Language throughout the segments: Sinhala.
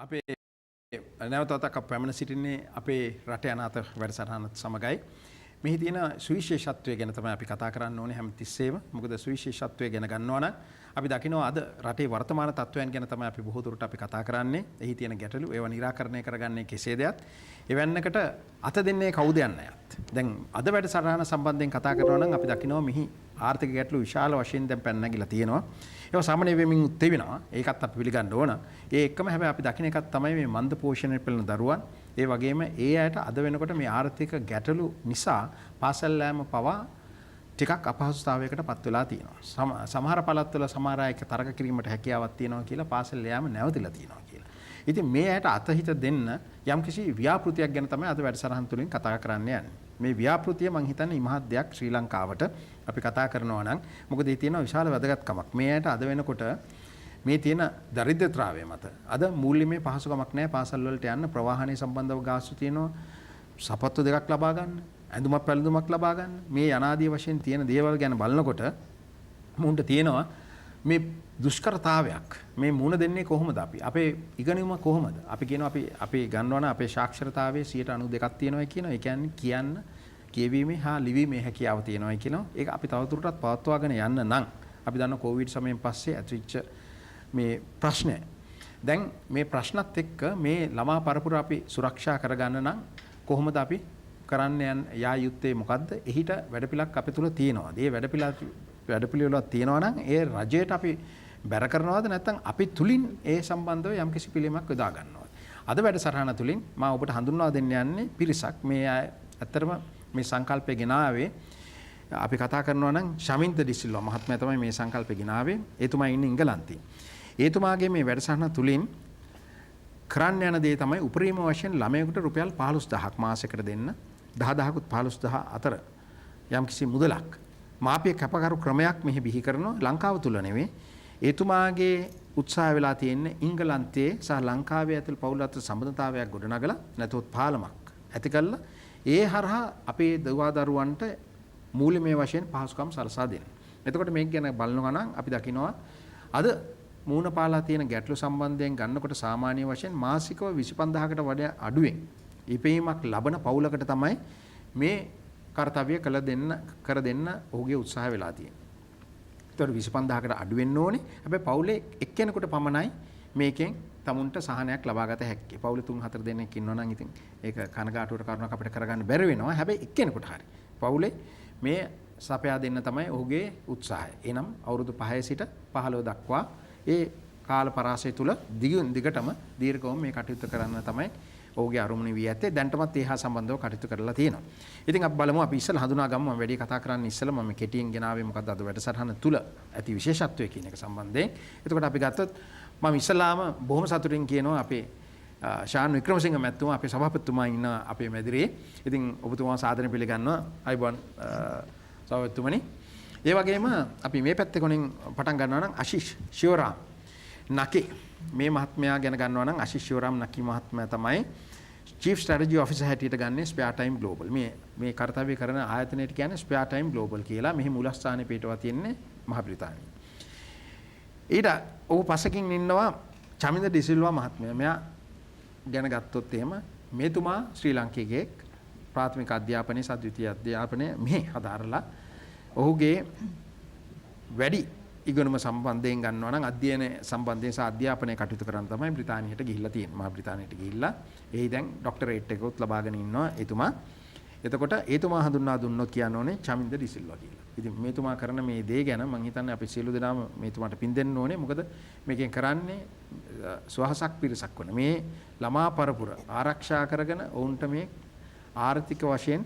අපේ නැවතත් පැමිණ සිටින්නේ අපේ රට යන අත වැඩසටහනත් සමගයි. මෙහි තියෙන සුවිශේෂත්වය ගැන තමයි අපි කතා කරන්න ඕනේ හැමතිස්සෙම. මොකද සුවිශේෂත්වය ගැන ගන්නවා නම් අපි දකිනවා අද රටේ වර්තමාන තත්ත්වයන් ගැන තමයි අපි බොහෝ දුරට අපි කතා කරන්නේ. එහි තියෙන ගැටලු ඒවා निराකරණය කරගන්නේ කෙසේදයත්. එවන්නකට අත දෙන්නේ කවුද යන්නයත්. දැන් අද වැඩසටහන සම්බන්ධයෙන් කතා කරනවා නම් අපි දකිනවා මෙහි ආර්ථික ගැටලු විශාල වශයෙන් දැන් පැන නැගිලා තියෙනවා. ඒවා සාමාන්‍ය වෙමින් තෙවෙනවා. ඒකත් අපි පිළිගන්න ඕන. ඒ එක්කම හැබැයි අපි දකින එකක් තමයි මේ මන්ද පෝෂණය පෙළෙන දරුවන්. ඒ වගේම ඒ අයට අද වෙනකොට මේ ආර්ථික ගැටලු නිසා පාසල් යෑම පවා ටිකක් අපහසුතාවයකට පත් වෙලා තියෙනවා. සමහර පළාත්වල සමහර අය තරක කිරීමට හැකියාවක් තියෙනවා කියලා පාසල් යෑම නැවතිලා තියෙනවා කියලා. ඉතින් මේ අයට අතහිත දෙන්න යම්කිසි ව්‍යාපෘතියක් ගැන තමයි අද වැඩසටහන් තුලින් කතා කරන්න යන්නේ. මේ ව්‍යාපෘතිය මම හිතන්නේ ඉමහත් දෙයක් ශ්‍රී ලංකාවට අපි කතා කරනවා නම් මොකද ඒ තියෙන විශාල වැදගත්කමක්. මේ අයට අද වෙනකොට මේ තියෙන දරිද්‍රතාවය මත අද මූල්‍යමය පහසුකමක් නැහැ පාසල් වලට යන්න. ප්‍රවාහනයේ සම්බන්ධව ගාස්තු තියෙනවා. සපත්තු දෙකක් ලබා ගන්න, ඇඳුමක් පැළඳුමක් ලබා ගන්න. මේ අනාදී වශයෙන් තියෙන දේවල් ගැන බලනකොට මුන්ට තියෙනවා මේ දුෂ්කරතාවයක්. මේ මුණ දෙන්නේ කොහොමද අපි? අපේ ඉගෙනීම කොහොමද? අපි කියනවා අපි ගන්නවන අපේ සාක්ෂරතාවයේ 92ක් තියෙනවා කියනවා. ඒ කියන්නේ කියන්න, කියවීමේ හා ලිවීමේ හැකියාව තියෙනවා කියනවා. ඒක අපි තවදුරටත් පවත්වාගෙන යන්න නම් අපි දන්න කොවිඩ් සමයෙන් පස්සේ ඇතිවෙච්ච මේ ප්‍රශ්නය. දැන් මේ ප්‍රශ්නත් එක්ක මේ ළමා පරපුර අපි සුරක්ෂා කරගන්න නම් කොහොමද අපි කරන්න යා යුත්තේ මොකද්ද? එහිට වැඩපිළිවෙලක් අපි තුල තියෙනවා. ඒ වැඩපිළිවෙලක් තියෙනවා නම් ඒ රජයට අපි බැර කරනවද නැත්නම් අපි තුලින් ඒ සම්බන්ධව යම්කිසි පිළිමයක් යොදා ගන්නවද? අද වැඩසටහන තුලින් මම ඔබට හඳුන්වා දෙන්න යන්නේ පිරිසක්. මේ ඇත්තටම මේ සංකල්පය ගෙනාවේ අපි කතා කරනවා නම් ශමින්ත ඩිසිල්වා මහත්මයා තමයි මේ සංකල්පය ගෙනාවේ. එතුමා ඉන්නේ ඉංගලන්තේ. එතුමාගේ මේ වැඩසටහන තුලින් කරන්න යන දේ තමයි උපරිම වශයෙන් ළමයෙකුට රුපියල් 15000ක් මාසයකට දෙන්න. 10000කුත් 15000 අතර යම්කිසි මුදලක් මාපිය කැපකරු ක්‍රමයක් මෙහි බිහි කරනවා. ලංකාව තුල නෙවෙයි. එතුමාගේ උත්සාහ වෙලා තියෙන්නේ ඉංගලන්තයේ සහ ලංකාවේ ඇතුළු පවුල් අතර සම්බන්ධතාවයක් ගොඩනගලා නැතොත් පාලමක් ඇති කළා. ඒ හරහා අපේ දරුවන්ට මූල්‍යමය වශයෙන් පහසුකම් සලසා දෙන්න. එතකොට මේක ගැන බලනවා නම් අපි දකිනවා අද මූණ පාලා තියෙන ගැටලු සම්බන්ධයෙන් ගන්නකොට සාමාන්‍ය වශයෙන් මාසිකව 25000කට වඩා අඩුවෙන් ඉපීමක් ලබන පවුලකට තමයි මේ කාර්යය කර දෙන්න ඔහුගේ උත්සාහය වෙලා තියෙන්නේ. ඒතකොට 25000කට අඩු වෙන්න ඕනේ. හැබැයි පවුලේ එක්කෙනෙකුට පමණයි මේකෙන් තමුන්ට සහනයක් ලබා ගත හැක්කේ. පවුලේ 3-4 දෙනෙක් ඉන්නවා නම් ඉතින් ඒක කනගාටුවට කාරණාවක් අපිට කරගන්න බැරි වෙනවා. හැබැයි එක්කෙනෙකුට හරි පවුලේ මේ සපයා දෙන්න තමයි ඔහුගේ උත්සාහය. එනම් අවුරුදු 5 සිට 15 දක්වා ඒ කාල පරාසය තුල දිගටම දීර්ඝවම මේ කටයුතු කරන්න තමයි ඔහුගේ අරමුණ වී ඇත්තේ. දැන්ටමත් ඒ හා සම්බන්ධව කටයුතු කරලා තියෙනවා. ඉතින් අපි බලමු අපි ඉස්සෙල්ලා හඳුනා ගමු. මම වැඩි කතා කරන්න ඉස්සෙල්ලා මම කෙටියෙන් ගෙනාවේ මොකද්ද අද වැඩසටහන තුල ඇති විශේෂත්වය කියන එක සම්බන්ධයෙන්. එතකොට අපි ගත්තොත් මම ඉස්සෙල්ලාම බොහොම සතුටින් කියනවා අපේ ශාන් වික්‍රමසිංහ මැතිතුමා අපේ සභාපතිතුමා ඉන්න අපේ මැදිරියේ. ඉතින් ඔබතුමා සාදරයෙන් පිළිගන්නවා. අයිබෝන් සභාපතිතුමනි. ඒ වගේම අපි මේ පැත්තේ කොනින් පටන් ගන්නවා නම් ආශිෂ් ශිවරාම් නකේ මේ මහත්මයා ගැන ගන්නවා නම් ආශිෂ් ශිවරාම් නකී මහත්මයා තමයි චීෆ් ස්ට්‍රැටජි ඔෆිසර් හැටියට ගන්නේ ස්පෙයා ටයිම් ග්ලෝබල්. මේ කාර්යය කරන ආයතනයට කියන්නේ ස්පෙයා ටයිම් ග්ලෝබල් කියලා. මෙහි මූලස්ථානයේ පිටවා තියෙන්නේ මහ බ්‍රිතාන්‍යය. ඊට ඔහු පසකින් ඉන්නවා චමින්ද ඩිසිල්වා මහත්මයා. මෙයා ගැන ගත්තොත් එහෙම මේතුමා ශ්‍රී ලංකේගේ ප්‍රාථමික අධ්‍යාපනයේ සහ ද්විතීයික අධ්‍යාපනයේ මෙහි හදාරලා ඔහුගේ වැඩි ඉගෙනුම සම්බන්ධයෙන් ගන්නවා නම් අධ්‍යයන සම්බන්ධයෙන් සහ අධ්‍යාපනයේ කටයුතු කරන තමයි බ්‍රිතාන්‍යයට ගිහිල්ලා තියෙන්නේ. මහා බ්‍රිතාන්‍යයට ගිහිල්ලා එහි දැන් ડોක්ටරේට් එකකුත් ලබාගෙන ඉන්නවා එතුමා. එතකොට එතුමා හඳුන්වා දුන්නොත් කියන්න ඕනේ චමින්ද ඩිසිල්වා කියලා. ඉතින් මේතුමා කරන මේ දේ ගැන මම හිතන්නේ අපි සියලු දෙනාම මේතුමාට පින් දෙන්න ඕනේ. මොකද මේකෙන් කරන්නේ සුවහසක් පිරිසක් වන මේ ළමා පරපුර ආරක්ෂා කරගෙන ඔවුන්ට මේ ආර්ථික වශයෙන්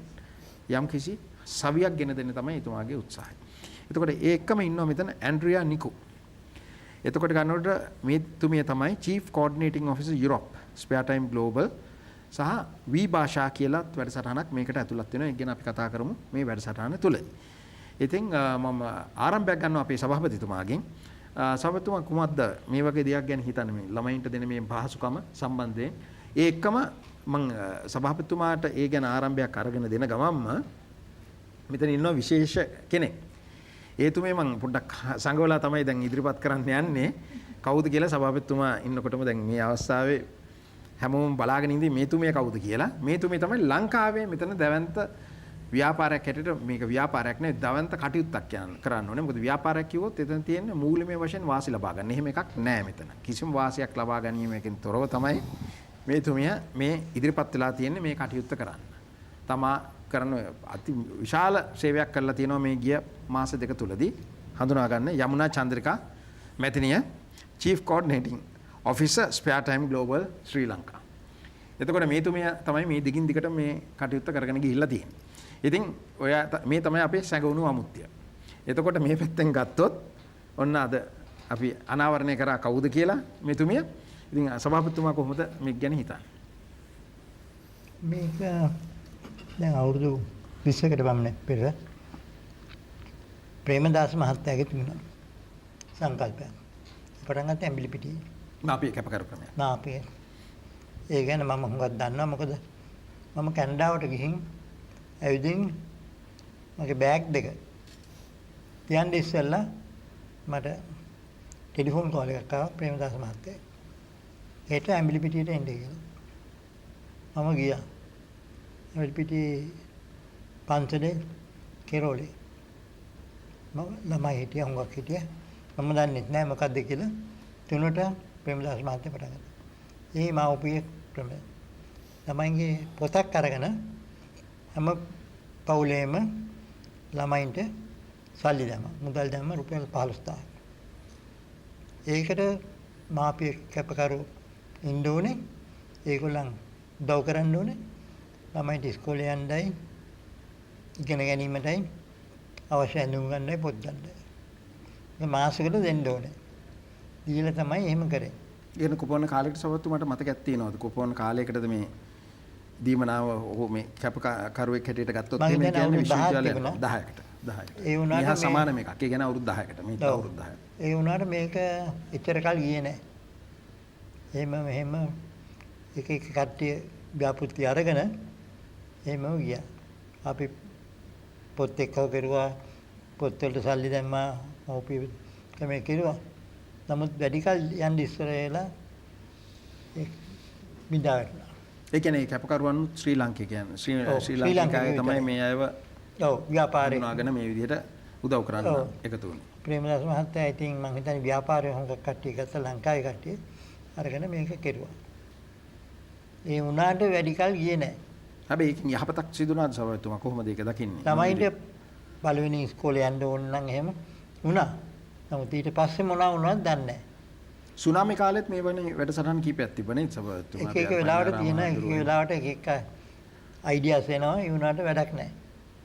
යම්කිසි සවියක් ගෙන දෙන්න තමයි එතුමාගේ උත්සාහය. එතකොට ඒ එක්කම ඉන්නවා මෙතන ඇන්ඩ්‍රියා නිකෝ. එතකොට ගන්නකොට මේ තුමිය තමයි Chief Coordinating Officer Europe Spare Time Global සහ වී භාෂා කියලා වැඩසටහනක් මේකට ඇතුළත් වෙනවා. ඒක ගැන අපි කතා කරමු මේ වැඩසටහන තුලදී. ඉතින් මම ආරම්භයක් ගන්නවා අපේ සභාපතිතුමාගෙන්. සභාපතිතුමා කුමක්ද මේ වගේ දෙයක් ගැන හිතන්නේ මේ ළමයින්ට දෙන මේ පහසුකම සම්බන්ධයෙන්? ඒ එක්කම මම සභාපතිතුමාට ඒ ගැන ආරම්භයක් අරගෙන දෙන ගමන්ම මෙතන ඉන්නවා විශේෂ කෙනෙක්. ඒතුමේ මම පොඩ්ඩක් සංගවලා තමයි දැන් ඉදිරිපත් කරන්න යන්නේ. කවුද කියලා සභාපතිතුමා ඉන්නකොටම දැන් මේ අවස්ථාවේ හැමෝම බලාගෙන ඉඳි මේතුමිය කවුද කියලා. මේතුමිය තමයි ලංකාවේ මෙතන දැවැන්ත ව්‍යාපාරයක් හැටියට මේක ව්‍යාපාරයක් නෙවෙයි දැවැන්ත කටයුත්තක් කරන්න ඕනේ. මොකද ව්‍යාපාරයක් කිව්වොත් එතන තියෙන්නේ මූලිකමය වශයෙන් වාසි ලබා ගන්න. එහෙම එකක් නැහැ මෙතන. කිසිම වාසියක් ලබා ගැනීමකින් තොරව තමයි මේතුමිය මේ ඉදිරිපත් වෙලා තියෙන්නේ මේ කටයුත්ත කරන්න. තමා කරන අති විශාල සේවයක් කරලා තියෙනවා මේ ගිය මාස දෙක තුලදී. හඳුනා ගන්න Yamuna Chandrika මැතිනිය Chief Coordinating Officer Spare Time Global ශ්‍රී ලංකා. එතකොට මේතුමිය තමයි මේ දිගින් දිගට මේ කටයුත්ත කරගෙන ගිහිල්ලා තියෙන්නේ. ඉතින් ඔය මේ තමයි අපේ සැඟවුණු අමුත්‍ය. එතකොට මේ පැත්තෙන් ගත්තොත් ඔන්න අද අපි අනාවරණය කරා කවුද කියලා මේතුමිය. ඉතින් සභාපතිතුමා කොහොමද මේක ගැන හිතන්නේ? මේක දැන් අවුරුදු 20කට පමණ පෙර ප්‍රේමදාස මහත්තයාගේ තිබුණා සංකල්පයක්. පටන් ගත්ත ඇඹිලිපිටියේ. මාපිය කැපකරු ක්‍රමයක්. මාපිය. ඒ ගැන මම හුඟක් දන්නවා. මොකද මම කැනඩාවට ගිහින් ඇවිදින් මගේ බෑග් දෙක තියන්න ඉස්සෙල්ලා මට ටෙලිෆෝන් කෝල් එකක් ආවා ප්‍රේමදාස මහත්තයා. හෙට ඇඹිලිපිටියට එන්න කියලා. මම ගියා. ඇඹිලිපිටියේ පන්සලේ කෙරෝලේ. මම ළමයි හිටියා හුඟක් හිටියා. මම දන්නේ නැහැ මොකද්ද කියලා. තුනට ප්‍රේමදාස මහත්තයා පටන් ගත්තා. ඒ මාපිය ක්‍රමය. ළමයින්ගේ පොතක් අරගෙන හැම පවුලේම ළමයින්ට සල්ලි දැම්මා. මුදල් දැම්මා රුපියල් 15000ක්. ඒකට මාපිය කැපකරු ඉන්න ඕනේ. ඒගොල්ලන් උදව් කරන්න ඕනේ. ළමයින්ට ඉස්කෝලේ යන්නයි ඉගෙන ගැනීමටයි අවශ්‍ය ඇඳුම් ගන්නයි පොත් ගන්නයි. මේ මාසෙකට දෙන්න ඕනේ. දීලා තමයි එහෙම කරේ. ඊගෙන කුපෝන කාලයකට සවත්තු මට මතකයක් තියෙනවද? කුපෝන කාලයකටද මේ දීමනාව මේ කැපකරුවෙක් හැටියට ගත්තොත් මේ කියන්නේ විශ්වවිද්‍යාලය 10කට. ඒ වුණාට මේ සමාන මේකක්. ඒ කියන්නේ අවුරුදු 10කට. මේක අවුරුදු 10ක්. ඒ වුණාට මේක එච්චර කල් ගියේ නැහැ. එහෙම එක එක කට්ටිය ව්‍යාපෘති අරගෙන එහෙමම ගියා. අපි පොත් එක්කව කරුවා. පොත් වලට සල්ලි දැම්මා. මෝපිය කමේ කිරුවා. නමුත් වැඩි කල් යන්න ඉස්සර වෙලා ඒ බිඳා වැටුණා. ඒ කියන්නේ කැපකරුවන් ශ්‍රී ලාංකික කියන්නේ ශ්‍රී ලාංකිකය තමයි මේ අයව ඔව් ව්‍යාපාරේ නාගෙන මේ විදිහට උදව් කරන්න එකතු වුණේ. ප්‍රේමදාස මහත්තයා ඉතින් මම හිතන්නේ ව්‍යාපාරේ හොඟ කට්ටිය ගත්ත ලංකාවේ කට්ටිය අරගෙන මේක කෙරුවා. ඒ වුණාට වැඩි කල් ගියේ නැහැ. හැබැයි ඒකින් යහපතක් සිදුනාද සභාපතිතුමා කොහොමද ඒක දකින්නේ? ළමයින්ට පළවෙනි ඉස්කෝලේ යන්න ඕන නම් එහෙම වුණා. නමුත් ඊට පස්සේ මොනවා වුණාද දන්නේ නැහැ. සුනාමි කාලෙත් මේ වගේ වැඩසටහන් කීපයක් තිබුණේ සභාපතිතුමා. එක වෙලාවට තියෙන එක වෙලාවට එක එක අයිඩියාස් එනවා. ඒ වුණාට වැඩක් නැහැ.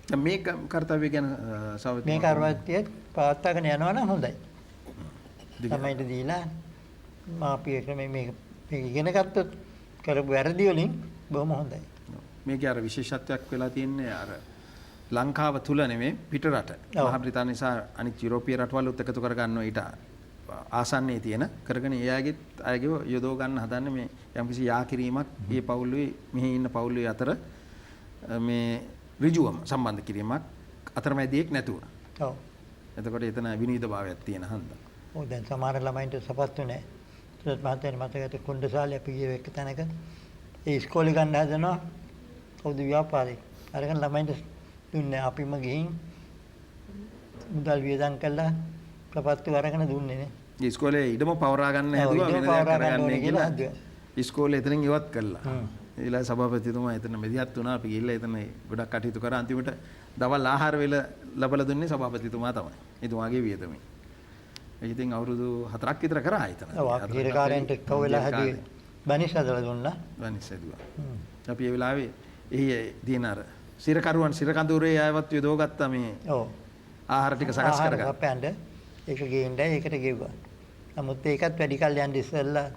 දැන් මේ කාර්යය ගැන සභාපතිතුමා මේ කාර්යය පවත්වාගෙන යනවා නම් හොඳයි. ළමයින්ට දීලා මාපියට මේක ඉගෙන ගත්තොත් කරපු වැරදි වලින් බොහොම හොඳයි. මේකේ අර විශේෂත්වයක් වෙලා තියෙන්නේ අර ලංකාව තුල නෙමෙයි පිටරට. මහා බ්‍රිතාන්‍ය සහ අනිත් යුරෝපීය රටවලුත් එකතු කර ගන්නවා ඊට ආසන්නයේ තියෙන කරගෙන ඒ අයගේ යොදව ගන්න හදන්නේ මේ යම්කිසි යා කිරීමක් මේ පවුලේ මෙහි ඉන්න පවුලේ අතර මේ ඍජුවම සම්බන්ධ කිරීමක් අතරමැදියෙක් නැතුව. ඔව්. එතකොට එතන විනීත භාවයක් තියෙන හන්දා. ඔව් දැන් සමහර ළමයින්ට සපත්තු නැහැ. ඒත් මහත්තයා මතකයට කුණ්ඩසාලේ අපි ගියේ එක තැනක ඒ ඉස්කෝලේ ගන්න හදනවා. කවුද ව්‍යාපාරේ. අරගෙන ළමයින්ට දුන්නේ අපිම ගිහින් මුදල් වියදම් කළා ප්‍රපත්තු අරගෙන දුන්නේ නේ. ඉස්කෝලේ ඉඩම පවරා ගන්න හැදුවා වෙන දෙයක් කරගන්නේ කියලා. ඉස්කෝලේ එතනින් ඉවත් කළා. ඊළඟ සභාපතිතුමා එතන මෙදිහත් වුණා. අපි ගිහිල්ලා එතන ගොඩක් කටයුතු කරා. අන්තිමට දවල් ආහාර වේල ලැබලා දුන්නේ සභාපතිතුමා තමයි. එතුමාගේ වියදමෙන්. ඒක ඉතින් අවුරුදු 4ක් විතර කරා හිතන. ඔව් අපි හිරකාරයන්ට එක්කව වෙලා හැදුවේ. බනිස් හදලා දුන්නා. බනිස් හැදුවා. අපි ඒ වෙලාවේ එහි දින අර සිරකරුවන් සිරකඳුරේ ආයවත් යොදවගත්තා මේ ඔව් ආහාර ටික සකස් කරගන්න. අපෙන්ද ඒක ගේන්නයි ඒකට ගෙව්වා. නමුත් ඒකත් වැඩි කල් යන්න ඉස්සෙල්ලා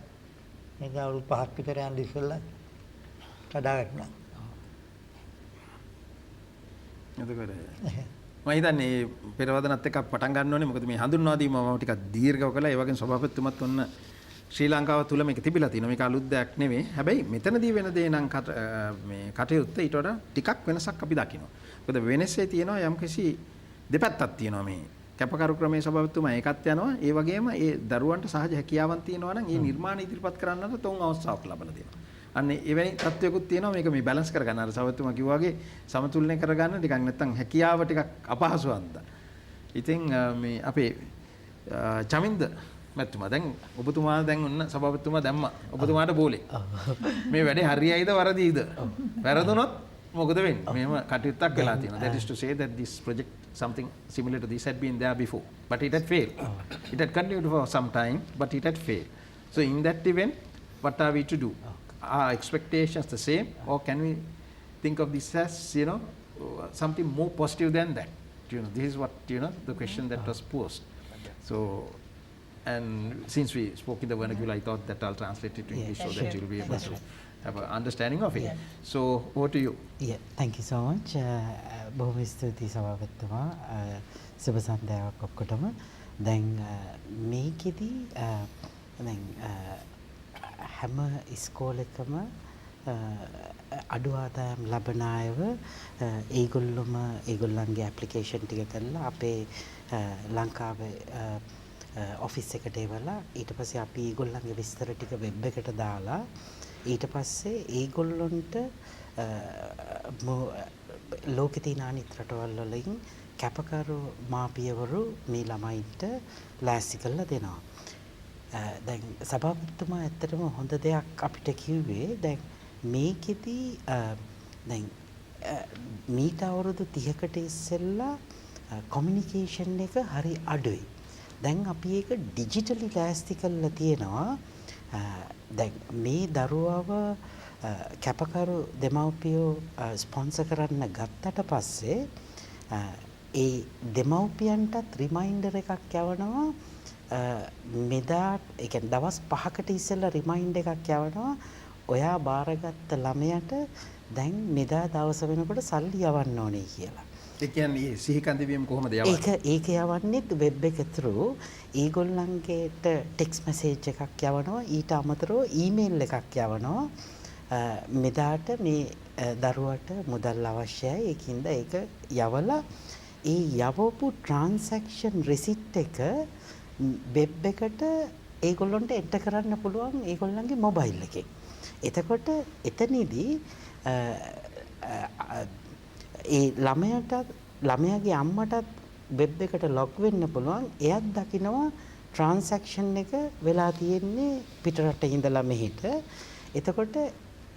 මේක අවුරුදු 5ක් විතර යන්න ඉස්සෙල්ලා කඩා වැටුණා. එතකොට මම හිතන්නේ පෙරවදනත් එක්ක පටන් ගන්න ඕනේ. මොකද මේ හඳුන්වා දීම මම ටිකක් දීර්ඝව කළා. ඒ වගේම සභාපතිතුමත් ඔන්න ශ්‍රී ලංකාව තුල මේක තිබිලා තියෙනවා. මේක අලුත් දෙයක් නෙමෙයි. හැබැයි මෙතනදී වෙන දේ නම් මේ කටයුත්ත ඊට වඩා ටිකක් වෙනසක් අපි දකිනවා. මොකද වෙනස්සේ තියෙනවා යම්කිසි දෙපැත්තක් තියෙනවා මේ කැපකරු ක්‍රමයේ සභාපතිතුමා ඒකත් යනවා. ඒ වගේම ඒ දරුවන්ට සහජ හැකියාවන් තියෙනවා නම් ඒ නිර්මාණ ඉදිරිපත් කරන්නට තොන් අවස්ථාවක් ලබා දෙනවා. අන්න එවැනි තත්ත්වයකුත් තියෙනවා මේක මේ බැලන්ස් කරගන්න. අර සවතුමා කිව්වා වගේ සමතුලනය කරගන්න ටිකක් නැත්තම් හැකියාව ටිකක් අපහසු වන්දා. ඉතින් මේ අපේ චමින්ද මැතිතුමා දැන් ඔබතුමා දැන් ඔන්න සභාපතිතුමා දැම්මා. ඔබතුමාට බෝලේ. මේ වැඩේ හරියයිද වරදීද? වැරදුනොත් මොකද වෙන්නේ? මෙහෙම කටයුත්තක් වෙලා තියෙනවා. That is to say that this project something similar to this had been there before, but it had failed. It had continued for some time, but it had failed. So in that event, what are we to do? Are expectations the same, or can we think of this as something more positive than that? This is what the question that was posed. So, and since we spoke in the vernacular, I thought that I'll translate it to English so that you'll be able to have an understanding of it. So, over to you. Yeah, thank you so much. බොහොම ස්තුතියි සභාපතිතුමා. සුබ සන්ධ්‍යාවක් ඔක්කොටම. දැන් මේකෙදි දැන් හැම ඉස්කෝලේකම අඩු ආදායම් ලබන අයව ඒගොල්ලන්ගේ ඇප්ලිකේෂන් ටික කරලා අපේ ලංකාවේ ඔෆිස් එකට එවලා ඊට පස්සේ අපි ඒගොල්ලන්ගේ විස්තර ටික වෙබ් එකට දාලා ඊට පස්සේ ඒගොල්ලන්ට ලෝකේ තියෙන අනිත් රටවල් වලින් කැපකරු මාපියවරු මේ ළමයින්ට ලෑස්ති කරලා දෙනවා. දැන් සභාපතිතුමා ඇත්තටම හොඳ දෙයක් අපිට කිව්වේ. දැන් මේකෙදි දැන් මීට අවුරුදු 30කට ඉස්සෙල්ලා කොමියුනිකේෂන් එක හරි අඩුයි. දැන් අපි ඒක ඩිජිටලි ලෑස්ති කරලා තියෙනවා. දැන් මේ දරුවව කැපකරු දෙමව්පියෝ ස්පොන්සර් කරන්න ගත්තට පස්සේ ඒ දෙමව්පියන්ටත් රිමයින්ඩර් එකක් යවනවා. මෙදා ඒ කියන්නේ දවස් 5කට ඉස්සෙල්ලා රිමයින්ඩ් එකක් යවනවා. ඔයා බාරගත්ත ළමයට දැන් මෙදා දවස වෙනකොට සල්ලි යවන්න ඕනේ කියලා. ඒ කියන්නේ සිහිකන්ද වීම කොහොමද යවන්නේ? ඒක යවන්නේ වෙබ් එක through ඒගොල්ලන්ගේට ටෙක්ස්ට් මැසේජ් එකක් යවනවා. ඊට අමතරව ඊමේල් එකක් යවනවා. මෙදාට මේ දරුවට මුදල් අවශ්‍යයි. ඒකින්ද ඒක යවලා ඒ යවපු ට්‍රාන්සැක්ෂන් රිසිට් එක වෙබ් එකට ඒගොල්ලන්ට එන්ටර් කරන්න පුළුවන් ඒගොල්ලන්ගේ මොබයිල් එකේ. එතකොට එතනදී ඒ ළමයාගේ අම්මටත් වෙබ් එකට ලොග් වෙන්න පුළුවන්. එයත් දකිනවා ට්‍රාන්සැක්ෂන් එක වෙලා තියෙන්නේ පිටරට ඉඳලා මෙහෙට. එතකොට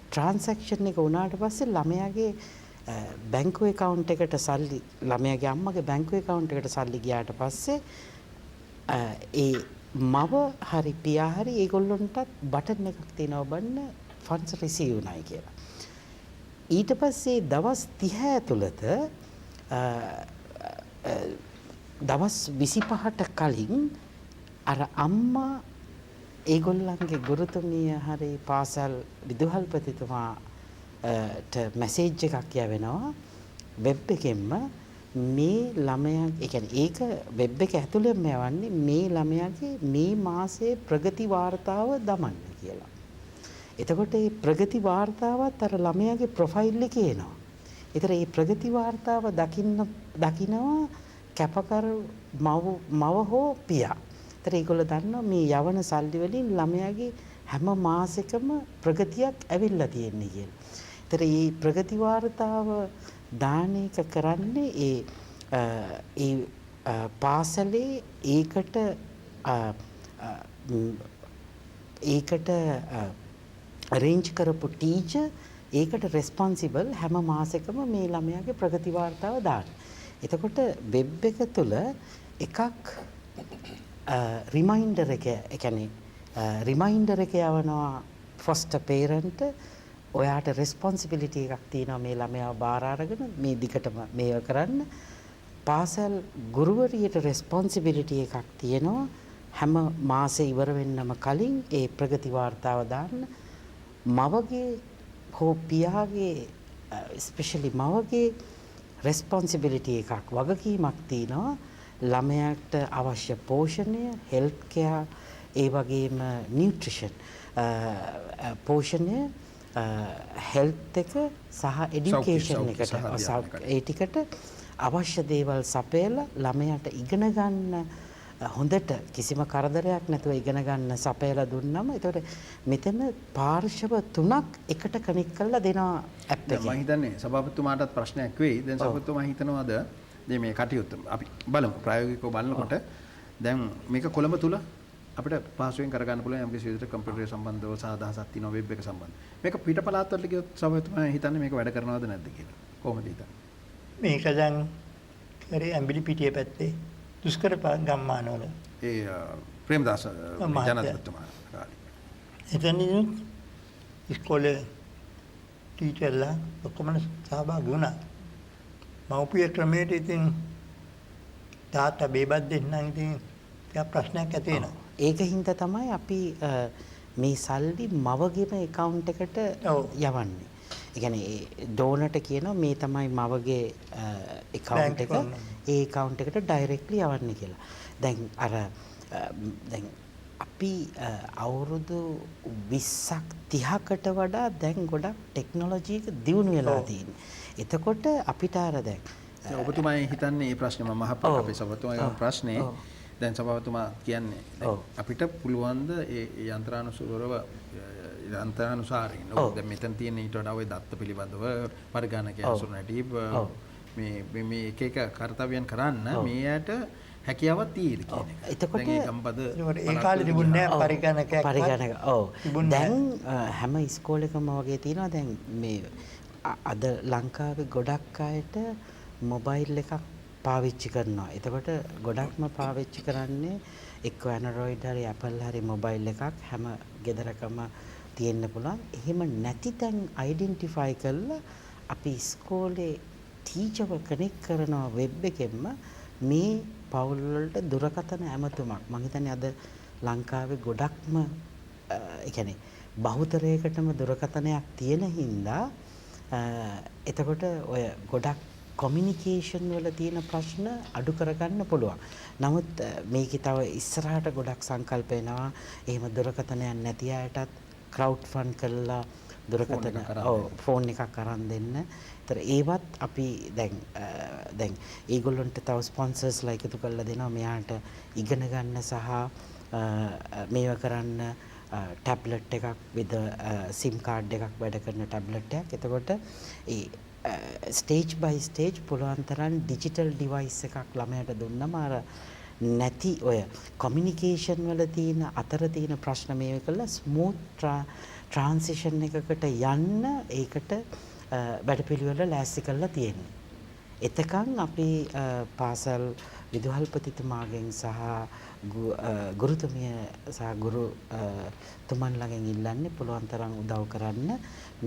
ට්‍රාන්සැක්ෂන් එක වුණාට පස්සේ ළමයාගේ බැංකු account එකට සල්ලි ළමයාගේ අම්මගේ බැංකු account එකට සල්ලි ගියාට පස්සේ ඒ මව හරි පියා හරි ඒගොල්ලන්ටත් බටන් එකක් තියෙනවා බලන්න funds receive උනායි කියලා. ඊට පස්සේ දවස් 30 ඇතුළත දවස් 25ට කලින් අර අම්මා ඒගොල්ලන්ගේ ගුරුතුමිය හරි පාසල් විදුහල්පතිතුමාට මැසේජ් එකක් යවෙනවා වෙබ් එකෙන්ම මේ ළමයා ඒ කියන්නේ ඒක වෙබ් එක ඇතුළෙන්ම යවන්නේ මේ ළමයාගේ මේ මාසයේ ප්‍රගති වාර්තාව දමන්න කියලා. එතකොට මේ ප්‍රගති වාර්තාවත් අර ළමයාගේ ප්‍රොෆයිල් එකේ එනවා. ඒතර මේ ප්‍රගති වාර්තාව දකිනවා කැපකරු මව හෝ පියා. ඒතර ඒගොල්ලෝ දන්නවා මේ යවන සල්ලි වලින් ළමයාගේ හැම මාසෙකම ප්‍රගතියක් ඇවිල්ලා තියෙන්නේ කියලා. ඒතර මේ ප්‍රගති වාර්තාව දාන එක කරන්නේ ඒ පාසලේ ඒකට arrange කරපු ටීචර් ඒකට responsible හැම මාසෙකම මේ ළමයාගේ ප්‍රගති වාර්තාව දාන්න. එතකොට වෙබ් එක තුල එකක් රිමයින්ඩර් එක ඒ කියන්නේ රිමයින්ඩර් එක යවනවා foster parent ඔයාට responsibility එකක් තියෙනවා මේ ළමයාව බාර අරගෙන මේ දිගටම මේව කරන්න. පාසල් ගුරුවරියට responsibility එකක් තියෙනවා හැම මාසේ ඉවර වෙන්නම කලින් ඒ ප්‍රගති වාර්තාව දාන්න. මවගේ හෝ පියාගේ especially මවගේ responsibility එකක් වගකීමක් තියෙනවා ළමයාට අවශ්‍ය පෝෂණය, health care, ඒ වගේම nutrition පෝෂණය health එක සහ education එකට ඒ ටිකට අවශ්‍ය දේවල් සපයලා ළමයාට ඉගෙන ගන්න හොඳට කිසිම කරදරයක් නැතුව ඉගෙන ගන්න සපයලා දුන්නම ඒතකොට මෙතන පාර්ශව 3ක් එකට කනෙක්ට් කරලා දෙනවා ඇප් එකේ. මම හිතන්නේ සභාපතිතුමාටත් ප්‍රශ්නයක් වෙයි. දැන් සභාපතිතුමා හිතනවාද මේ කටයුත්ත අපි බලමු ප්‍රායෝගිකව බලනකොට දැන් මේක කොළඹ තුල අපිට පහසුවෙන් කරගන්න පුළුවන් යම් කිසි විදිහට කම්පියුටර් සම්බන්ධව සහ අදහසක් තියෙනවා වෙබ් එක සම්බන්ධ. මේක පිට පළාත් වලට ගියොත් සභාපතිතුමා හිතන්නේ මේක වැඩ කරනවද නැද්ද කියලා. කොහොමද හිතන්නේ? මේක දැන් කරේ ඇඹිලි පිටිය පැත්තේ දුෂ්කර ගම්මානවල. ඒ ප්‍රේමදාස ජනාධිපතිතුමා කාලේ. එතනින් ඉස්කෝලේ ටීචර්ලා ඔක්කොම සහභාගී වුණා. මව්පිය ක්‍රමයට ඉතින් තාත්තා බේබත් දෙන්නම් ඉතින් ටිකක් ප්‍රශ්නයක් ඇති වෙනවා. ඒකින්ද තමයි අපි මේ සල්ලි මවගේම account එකට යවන්නේ. ඒ කියන්නේ ඩෝනර්ට කියනවා මේ තමයි මවගේ account එක. ඒ account එකට directly යවන්නේ කියලා. දැන් අර දැන් අපි අවුරුදු 20ක් 30කට වඩා දැන් ගොඩක් ටෙක්නොලොජි එක දියුණු වෙලා තියෙනවා. එතකොට අපිට අර දැන් ඔබතුමායි හිතන්නේ මේ ප්‍රශ්නේ මම අහපුවා අපේ සභාපතිතුමාගේ ප්‍රශ්නේ දැන් සභාපතිතුමා කියන්නේ අපිට පුළුවන් ද ඒ යන්ත්‍රානුසාරයෙන් දැන් මෙතන තියෙන ඊට වඩා ওই දත්ත පිළිබඳව පරිගණකය අසුර නැටි මේ එක එක කාර්යයන් කරන්න මේයට හැකියාවක් තියෙද කියන එක. එතකොට දැන් ඒ ගම්පද ඒ කාලේ තිබුණේ නැහැ පරිගණකයක්. දැන් හැම ඉස්කෝලේකම වගේ තියෙනවා දැන් මේ අද ලංකාවේ ගොඩක් අයට මොබයිල් එකක් පාවිච්චි කරනවා. එතකොට ගොඩක්ම පාවිච්චි කරන්නේ එක්ක Android හරි Apple හරි මොබයිල් එකක් හැම ගෙදරකම තියෙන්න පුළුවන්. එහෙම නැති තැන් අයිඩෙන්ටිෆයි කරලා අපි ඉස්කෝලේ ටීචර්ව කනෙක්ට් කරනවා වෙබ් එකෙන්ම මේ පවුල් වලට දුරකථන ඇමතුමක්. මම හිතන්නේ අද ලංකාවේ ගොඩක්ම ඒ කියන්නේ බහුතරයකටම දුරකථනයක් තියෙන හින්දා එතකොට ඔය ගොඩක් කොමියුනිකේෂන් වල තියෙන ප්‍රශ්න අඩු කරගන්න පුළුවන්. නමුත් මේකේ තව ඉස්සරහට ගොඩක් සංකල්ප එනවා. එහෙම දුරකථනයක් නැති අයටත් ක්‍රවුඩ් ෆන්ඩ් කරලා දුරකථන ෆෝන් එකක් අරන් දෙන්න. ඒතර ඒවත් අපි දැන් ඒගොල්ලන්ට තව ස්පොන්සර්ස්ලා එකතු කරලා දෙනවා මෙයාට ඉගෙන ගන්න සහ මේව කරන්න ටැබ්ලට් එකක් with SIM card එකක් වැඩ කරන ටැබ්ලට් එකක්. එතකොට ඒ ස්ටේජ් බයි ස්ටේජ් පුළුවන් තරම් ඩිජිටල් ඩිවයිස් එකක් ළමයට දුන්නම අර නැති ඔය කොමියුනිකේෂන් වල තියෙන අතර තියෙන ප්‍රශ්න මේව කළා ස්මූත් ට්‍රාන්සිෂන් එකකට යන්න ඒකට වැඩපිළිවෙල ලෑස්ති කරලා තියෙනවා. එතකන් අපි පාසල් විදුහල්පතිතුමාගෙන් සහ ගුරුතුමිය සහ ගුරු තුමන් ළඟින් ඉල්ලන්නේ පුළුවන් තරම් උදව් කරන්න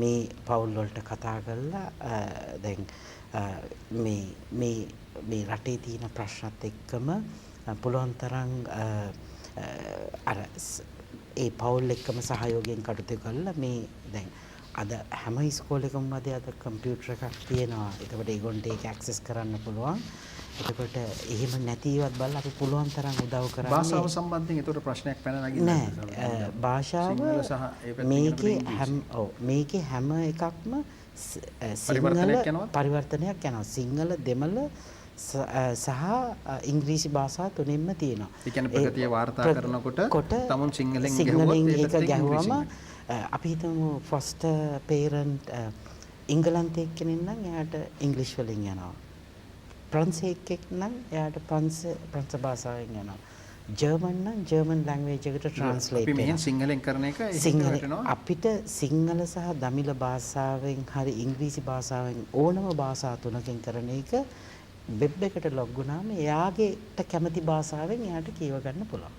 මේ පවුල් වලට කතා කරලා දැන් මේ රටේ තියෙන ප්‍රශ්නත් එක්කම පුළුවන් තරම් අර ඒ පවුල් එක්කම සහයෝගයෙන් කටයුතු කරලා මේ දැන් අද හැම ඉස්කෝලේකම අද කම්පියුටර් එකක් තියෙනවා. ඒකට ඒගොල්ලන්ට ඒක ඇක්සස් කරන්න පුළුවන්. එතකොට එහෙම නැතිවත් බලලා අපි පුළුවන් තරම් උදව් කරන්නේ. භාෂාව සම්බන්ධයෙන් ඒතර ප්‍රශ්නයක් පැන නගින්නේ නැහැ. භාෂාව මේකේ හැම එකක්ම සිංහල පරිවර්තනයක් යනවා. සිංහල දෙමළ සහ ඉංග්‍රීසි භාෂා තුනෙන්ම තියෙනවා. ඒ කියන්නේ ප්‍රගතිය වාර්තා කරනකොට තමුන් සිංහලෙන් ගැහුවම අපි හිතමු ෆොස්ටර් පේරන්ට් ඉංගලන්තයේ කෙනෙක් නම් එයාට ඉංග්‍රීසි වලින් යනවා. ප්‍රංශයේක් නම් එයාට ප්‍රංශ භාෂාවෙන් යනවා. ජර්මන් නම් ජර්මන් ලැන්ග්වේජ් එකට ට්‍රාන්ස්ලේට් අපි මෙහෙන් සිංහලෙන් කරන එක අපිට සිංහල සහ දමිළ භාෂාවෙන් හරි ඉංග්‍රීසි භාෂාවෙන් ඕනම භාෂා තුනකින් කරන එක වෙබ් එකට ලොග් වුණාම එයාගේට කැමති භාෂාවෙන් එයාට කියව ගන්න පුළුවන්.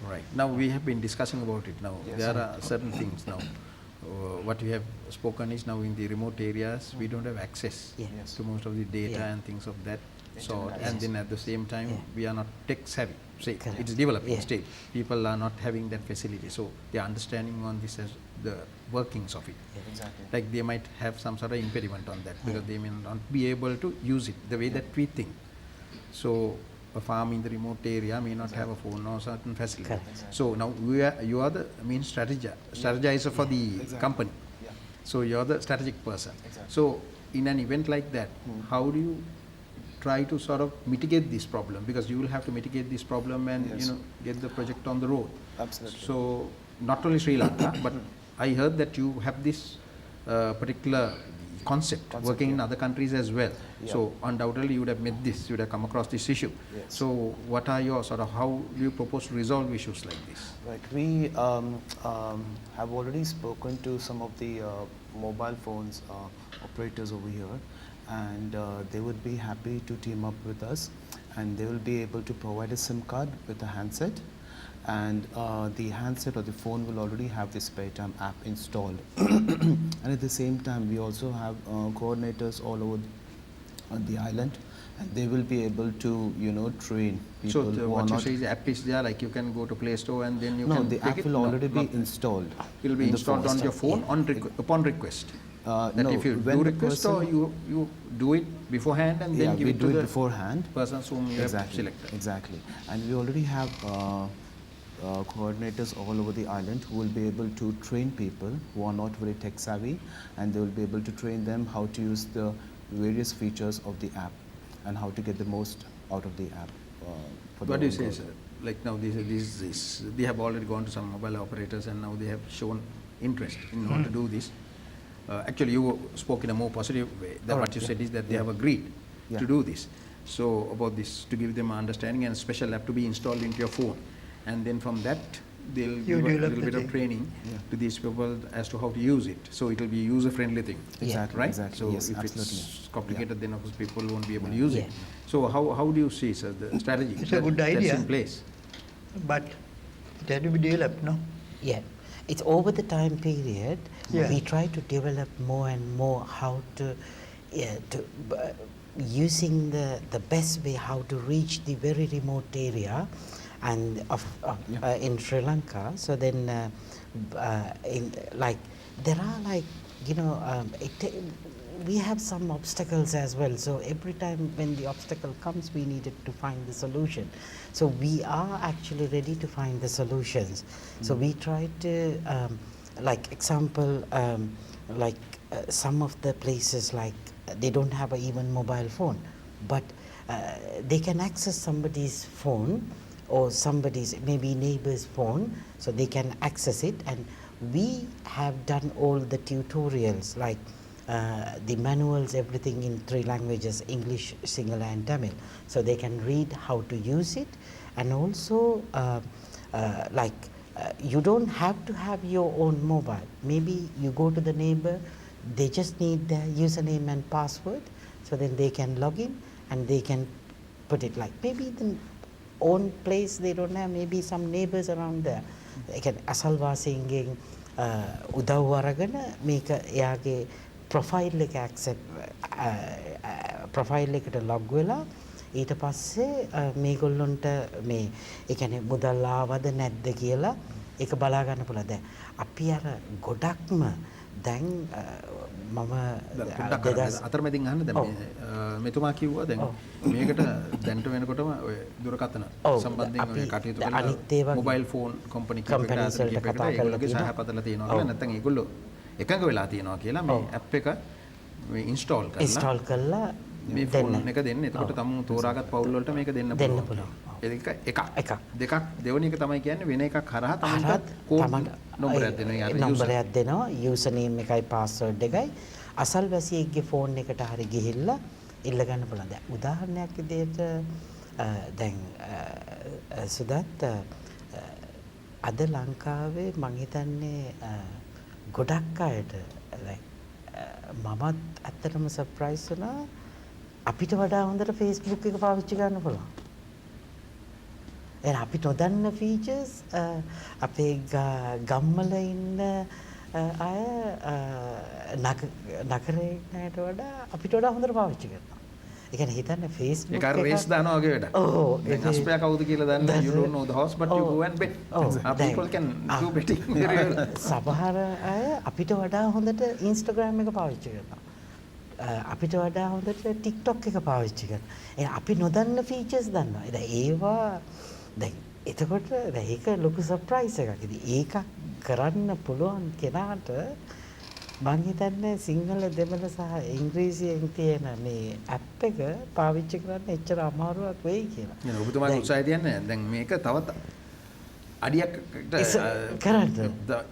Right. Now we have been discussing about it now. Yes, there are certain things now. What we have spoken is now in the remote areas we don't have access to most of the data and things of that sort. And then at the same time we are not tech savvy. Say it's developing state. People are not having that facility. So they are understanding on this as the workings of it. Like they might have some sort of impediment on that because they may not be able to use it the way that we think. So a farm in the remote area may not have a phone or certain facility. So now you are the main strategizer for the company. So you are the strategic person. So in an event like that, how do you try to sort of mitigate this problem, because you will have to mitigate this problem and Yes. get the project on the road. Absolutely. So not only Sri Lanka, but I heard that you have this particular concept working in other countries as well. Yeah. So undoubtedly you would have met this, you would have come across this issue. Yes. So what are your sort of, how do you propose to resolve issues like this? Right. We have already spoken to some of the mobile phones operators over here, and they would be happy to team up with us, and they will be able to provide a SIM card with a handset, and the handset or the phone will already have the spare time app installed. And at the same time, we also have coordinators all over on the island, and they will be able to train people So who are what you not. say is the app is there, like you can go to Play Store and then you No, can the take app it? will No, already be not- installed. It will be in the installed phone. on your phone upon request. That No, if you when do the request, or person- you do it beforehand and then Yeah, give we it do to it the beforehand. persons whom you have Exactly, selected. exactly. And we already have coordinators all over the island who will be able to train people who are not very tech savvy, and they will be able to train them how to use the various features of the app and how to get the most out of the app. For What the do you own say, growth. sir? Like now they have already gone to some mobile operators and now they have shown interest in order to do this. Actually, you spoke in a more positive way. That Alright, what you yeah. said is that they Yeah. have agreed Yeah. to do this. So about this, to give them understanding, and special app to be installed into your phone, and then from that they'll You give a develop little the bit of thing. training Yeah. to these people as to how to use it. So it will be user-friendly thing. Exactly, Right? exactly. So Yes, if absolutely. it's complicated, then of course people won't be able to Yeah. use it. Yeah. So how do you see, sir, the strategy It's a good that's idea. in place? But it had to be developed, no? Yeah, it's over the time period. Yeah. We try to develop more and more how to, using the best way how to reach the very remote area, and in Sri Lanka. So then, in like there are like we have some obstacles as well. So every time when the obstacle comes, we needed to find the solution. So we are actually ready to find the solutions. So we try to, like example, some of the places like they don't have even mobile phone, but they can access somebody's phone or somebody's maybe neighbor's phone, so they can access it. And we have done all the tutorials, like the manuals, everything in 3 languages, English, Sinhala and Tamil, so they can read how to use it. And also you don't have to have your own mobile. Maybe you go to the neighbor, they just need their username and password, so then they can log in and they can put it, like maybe the own place they don't have, maybe some neighbors around there. They can අසල්වාසීන්ගෙන් උදව් අරගෙන මේක එයාගේ ප්‍රොෆයිල් එක ප්‍රොෆයිල් එකට ලොග් වෙලා ඊට පස්සේ මේගොල්ලොන්ට මේ ඒ කියන්නේ මුදල් ආවද නැද්ද කියලා ඒක බලා ගන්න පුළුවන්. දැන් අපි අර ගොඩක්ම දැන් මම අතරමැදින් අහන්න දැන් ඔව්. මෙතුමා කිව්වා දැන් ඔව්. මේකට දැන්ට වෙනකොටම ඔය දුරකථන ඔව්. සම්බන්ධයෙන් අපි ඔය කටයුතු අනිත් ඒවා මොබයිල් ෆෝන් කම්පැනි companies වලට කතා කරලා ඒගොල්ලෝගේ තියෙනවා. සහපතලා තියෙනවා ඔව්. කියලා නැත්නම් ඒගොල්ලෝ එකඟ වෙලා තියෙනවා කියලා මේ ඔව්. ඇප් එක මේ ඉන්ස්ටෝල් කරලා ඉන්ස්ටෝල් කරලා මේ ෆෝන් එක දෙන්න. එතකොට ඔව්. තමුන් තෝරාගත් පවුල් වලට මේක දෙන්න දෙන්න පුළුවන්. පුළුවන්. ඒක එකක්. එකක්. දෙකක්. දෙවෙනි එක තමයි කියන්නේ වෙන එකක් හරහා හරහත් තමන්ට කෝඩ් තමන්ට නම්බරයක් දෙනවා. යාට user. නම්බරයක් දෙනවා, යූසර්නේම් එකයි පාස්වර්ඩ් එකයි. අසල්වැසියෙක්ගේ ෆෝන් එකට හරි ගිහිල්ලා ඉල්ල ගන්න පුළුවන්. දැන් උදාහරණයක් විදිහට දැන් සුදත් අද ලංකාවේ මං හිතන්නේ ගොඩක් අයට මමත් ඇත්තටම සර්ප්‍රයිස් වුණා අපිට වඩා හොඳට Facebook එක පාවිච්චි කරන්න පුළුවන්. එහෙනම් අපි නොදන්න ෆීචර්ස් අපේ ගම්වල ඉන්න අය නගරේ ඉන්නට වඩා අපිට වඩා හොඳට පාවිච්චි කරනවා. ඒ කියන්නේ හිතන්න Facebook ඒක අර රේස් දානවා වගේ වැඩක්. ඔව්. දැන් අස්පයා කවුද කියලා දන්නේ you don't know the horse but you ඔව්. go and bet. ඔව්. People can do betting very well. සමහර අය අපිට වඩා හොඳට Instagram එක පාවිච්චි කරනවා. අපිට වඩා හොඳට TikTok එක පාවිච්චි කරනවා. එහෙනම් අපි නොදන්න ෆීචර්ස් දන්නවා. ඉතින් ඒවා දැන් එතකොට දැන් ඒක ලොකු සර්ප්‍රයිස් එකක්. ඉතින් ඒක කරන්න පුළුවන් කෙනාට මං හිතන්නේ සිංහල දෙමළ සහ ඉංග්‍රීසියෙන් තියෙන මේ ඇප් එක පාවිච්චි කරන්න එච්චර අමාරුවක් වෙයි කියලා. නේද ඔබතුමාගේ උත්සාහය තියන්නේ දැන් මේක තවත් අඩියකට කරන්න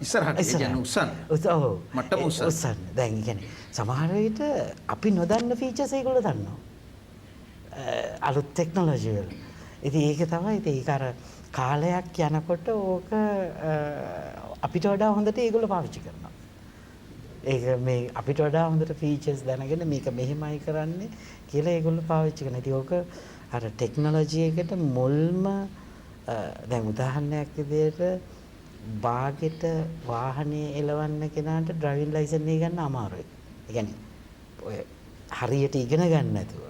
ඉස්සරහට ඒ කියන්නේ උස්සන්න. ඔව් මට්ටම උස්සන්න. උස්සන්න. දැන් ඒ කියන්නේ සමහර විට අපි නොදන්න ෆීචර්ස් ඒගොල්ලෝ දන්නවා. අලුත් ටෙක්නොලොජි වල. ඉතින් ඒක තමයි ඉතින් ඒක අර කාලයක් යනකොට ඕක අපිට වඩා හොඳට ඒගොල්ලෝ පාවිච්චි කරනවා. ඒක මේ අපිට වඩා හොඳට ෆීචර්ස් දැනගෙන මේක මෙහෙමයි කරන්නේ කියලා ඒගොල්ලෝ පාවිච්චි කරනවා. ඉතින් ඕක අර ටෙක්නොලොජි එකට මුල්ම දැන් උදාහරණයක් විදිහට බාගෙට වාහනේ එලවන්න කෙනාට ඩ්‍රයිවිං ලයිසන් එක ගන්න අමාරුයි. ඒ කියන්නේ ඔය හරියට ඉගෙන ගන්න නැතුව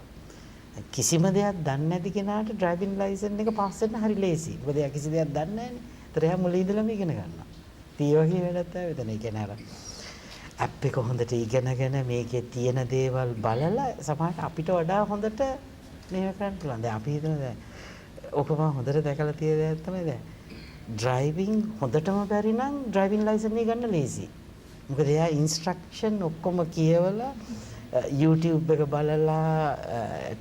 කිසිම දෙයක් දන්නේ නැති කෙනාට ඩ්‍රයිවිං ලයිසන් එක පාස් වෙන්න හරි ලේසි. මොකද එයා කිසි දෙයක් දන්නේ නැහැනේ. ඒතර එයා මුලින් ඉඳලම ඉගෙන ගන්නවා. ඉතින් ඒ වගේ වැඩක් තමයි මෙතන. ඒ කියන්නේ අර ඇප් එක හොඳට ඉගෙනගෙන මේකේ තියෙන දේවල් බලලා සමහරට අපිට වඩා හොඳට මේව කරන්න පුළුවන්. දැන් අපි හිතමු දැන් ඔක මම හොඳට දැකලා තියෙන දේ තමයි දැන් ඩ්‍රයිවිං හොඳටම බැරි නම් ඩ්‍රයිවිං ලයිසන් එක ගන්න ලේසි. මොකද එයා ඉන්ස්ට්‍රක්ෂන් ඔක්කොම කියවලා YouTube එක බලලා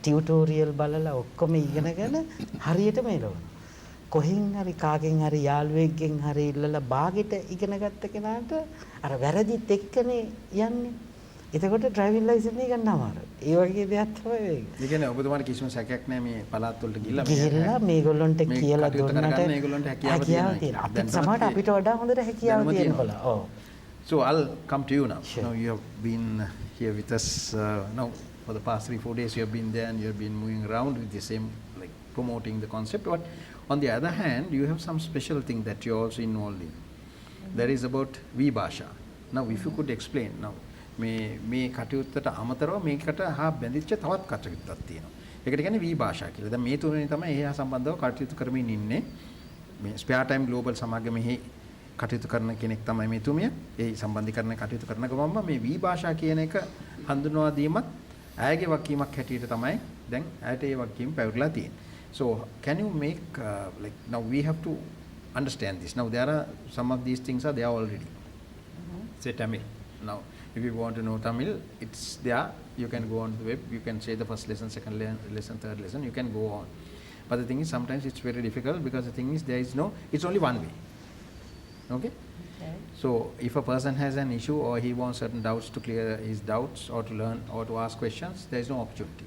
ටියුටෝරියල් බලලා ඔක්කොම ඉගෙනගෙන හරියටම එළවනවා. කොහෙන් හරි කාගෙන් හරි යාළුවෙක්ගෙන් හරි ඉල්ලලා බාගෙට ඉගෙන ගත්ත කෙනාට අර වැරදිත් එක්කනේ යන්නේ. එතකොට ඩ්‍රයිවිං ලයිසන් එක ගන්න අමාරුයි. ඒ වගේ දෙයක් තමයි මේක. ඒ කියන්නේ ඔබතුමාට කිසිම සැකයක් නැහැ මේ පළාත් වලට ගිහිල්ලා මේගොල්ලොන්ට කියලා දුන්නට මේගොල්ලොන්ට හැකියාව තියෙනවා. අපිට සමහරට අපිට වඩා හොඳට හැකියාව තියෙනවා. ඔව්. So I'll come to you now. Sure. Now you have been here with us now for the past 3-4 days. You have been there and you have been moving around with the same, like promoting the concept. But on the other hand, you have some special thing that you're also involved in. That is about Vibhasha. Now, if you could explain now. මේ කටයුත්තට අමතරව මේකට හා බැඳිච්ච තවත් කටයුත්තක් තියෙනවා. ඒකට කියන්නේ වීභාෂා කියලා. දැන් මේ තුනේ තමයි එහා සම්බන්ධව කටයුතු කරමින් ඉන්නේ. මේ ස්පෙයා ටයිම් ග්ලෝබල් සමාගමෙහි කටයුතු කරන කෙනෙක් තමයි මේ තුමිය. ඒ සම්බන්ධීකරණ කටයුතු කරන ගමන්ම මේ වීභාෂා කියන එක හඳුන්වා දීමත් ඇයගේ වගකීමක් හැටියට තමයි දැන් ඇයට ඒ වගකීම පැවරලා තියෙන්නේ. So can you make like now we have to understand this. Now there are some of these things are there already. Say Tamil. Now if you want to know Tamil, it's there. You can go on the web. You can say the first lesson, second lesson, third lesson. You can go on. But the thing is, sometimes it's very difficult because the thing is, there is no. It's only one way. Okay. So if a person has an issue or he wants certain doubts to clear his doubts or to learn or to ask questions, there is no opportunity.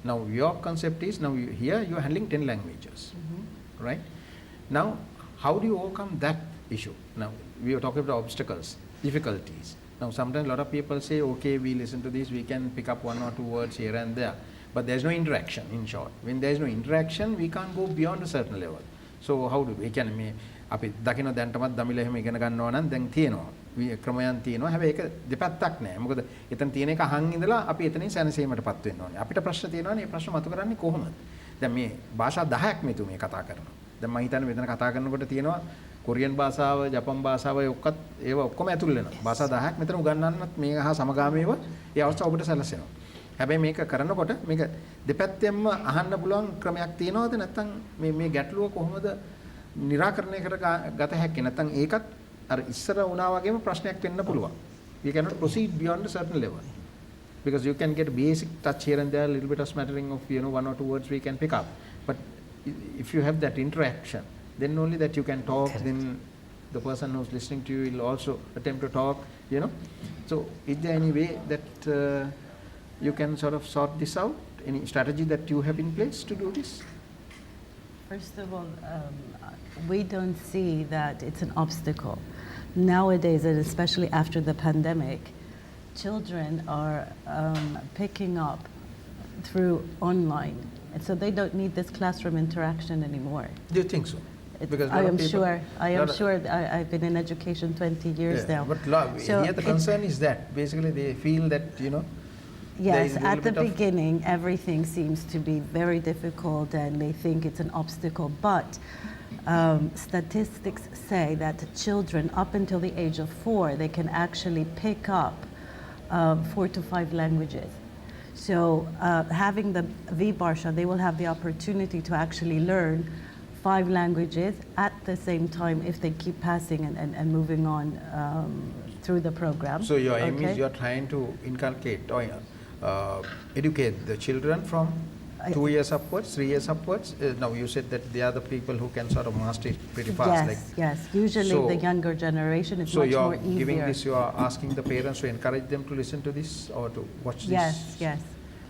Now your concept is now here you are handling 10 languages, right? Now how do you overcome that issue? Now we are talking about obstacles, difficulties. Now sometimes a lot of people say, okay, we listen to this, we can pick up 1 or 2 words here and there, but there is no interaction. In short, when there is no interaction, we can't go beyond a certain level. So how do we can me අපි දකින්න දැන්ටමත් දමිල එහෙම ඉගෙන ගන්නවා නම් දැන් තියෙනවා. ක්‍රමයන් තියෙනවා. හැබැයි ඒක දෙපැත්තක් නෑ. මොකද එතන තියෙන එක අහන් ඉඳලා අපි එතනින් සැනසීමටපත් වෙන්න ඕනේ. අපිට ප්‍රශ්න තියෙනවානේ. මේ ප්‍රශ්න මතු කරන්නේ කොහොමද? දැන් මේ භාෂා 10ක් මෙතු මේ කතා කරනවා. දැන් මම හිතන්නේ මෙතන කතා කරනකොට තියෙනවා කොරියන් භාෂාව, ජපන් භාෂාව ඒවා ඔක්කොම ඇතුල් වෙනවා. භාෂා 10ක් මෙතන උගන්වන්නත් මේ හා සමගාමීව ඒ අවස්ථාව ඔබට සැලසෙනවා. හැබැයි මේක කරනකොට මේක දෙපැත්තෙන්ම අහන්න පුළුවන් ක්‍රමයක් තියෙනවද නැත්නම් මේ ගැටලුව කොහොමද निराकरणे कर गत හැක්කේ නැත්නම් ඒකත් අර ඉස්සර වුණා වගේම ප්‍රශ්නයක් වෙන්න පුළුවන්. You cannot proceed beyond a certain level because you can get basic touch here and there, a little bit of smattering of 1 or 2 words we can pick up, but if you have that interaction, then only that you can talk. Correct. Then the person who's listening to you will also attempt to talk. So is there any way that you can sort of sort this out? Any strategy that you have in place to do this? First of all, we don't see that it's an obstacle. Nowadays, and especially after the pandemic, children are picking up through online. And so they don't need this classroom interaction anymore. Do you think so? Because I am sure. I've been in education 20 years now. But here the concern is that basically they feel that, Yes, at the beginning, everything seems to be very difficult and they think it's an obstacle. But statistics say that children up until the age of 4, they can actually pick up 4 to 5 languages. So having the Vibhasha, they will have the opportunity to actually learn 5 languages at the same time if they keep passing and moving on through the program. So your aim okay? is you are trying to inculcate or educate the children from 2 years upwards, 3 years upwards. Now you said that they are the people who can sort of master it pretty fast. Yes, like, yes. Usually so- the younger generation is So much you more are easier. giving this, you are asking the parents to encourage them to listen to this or to watch Yes, this yes.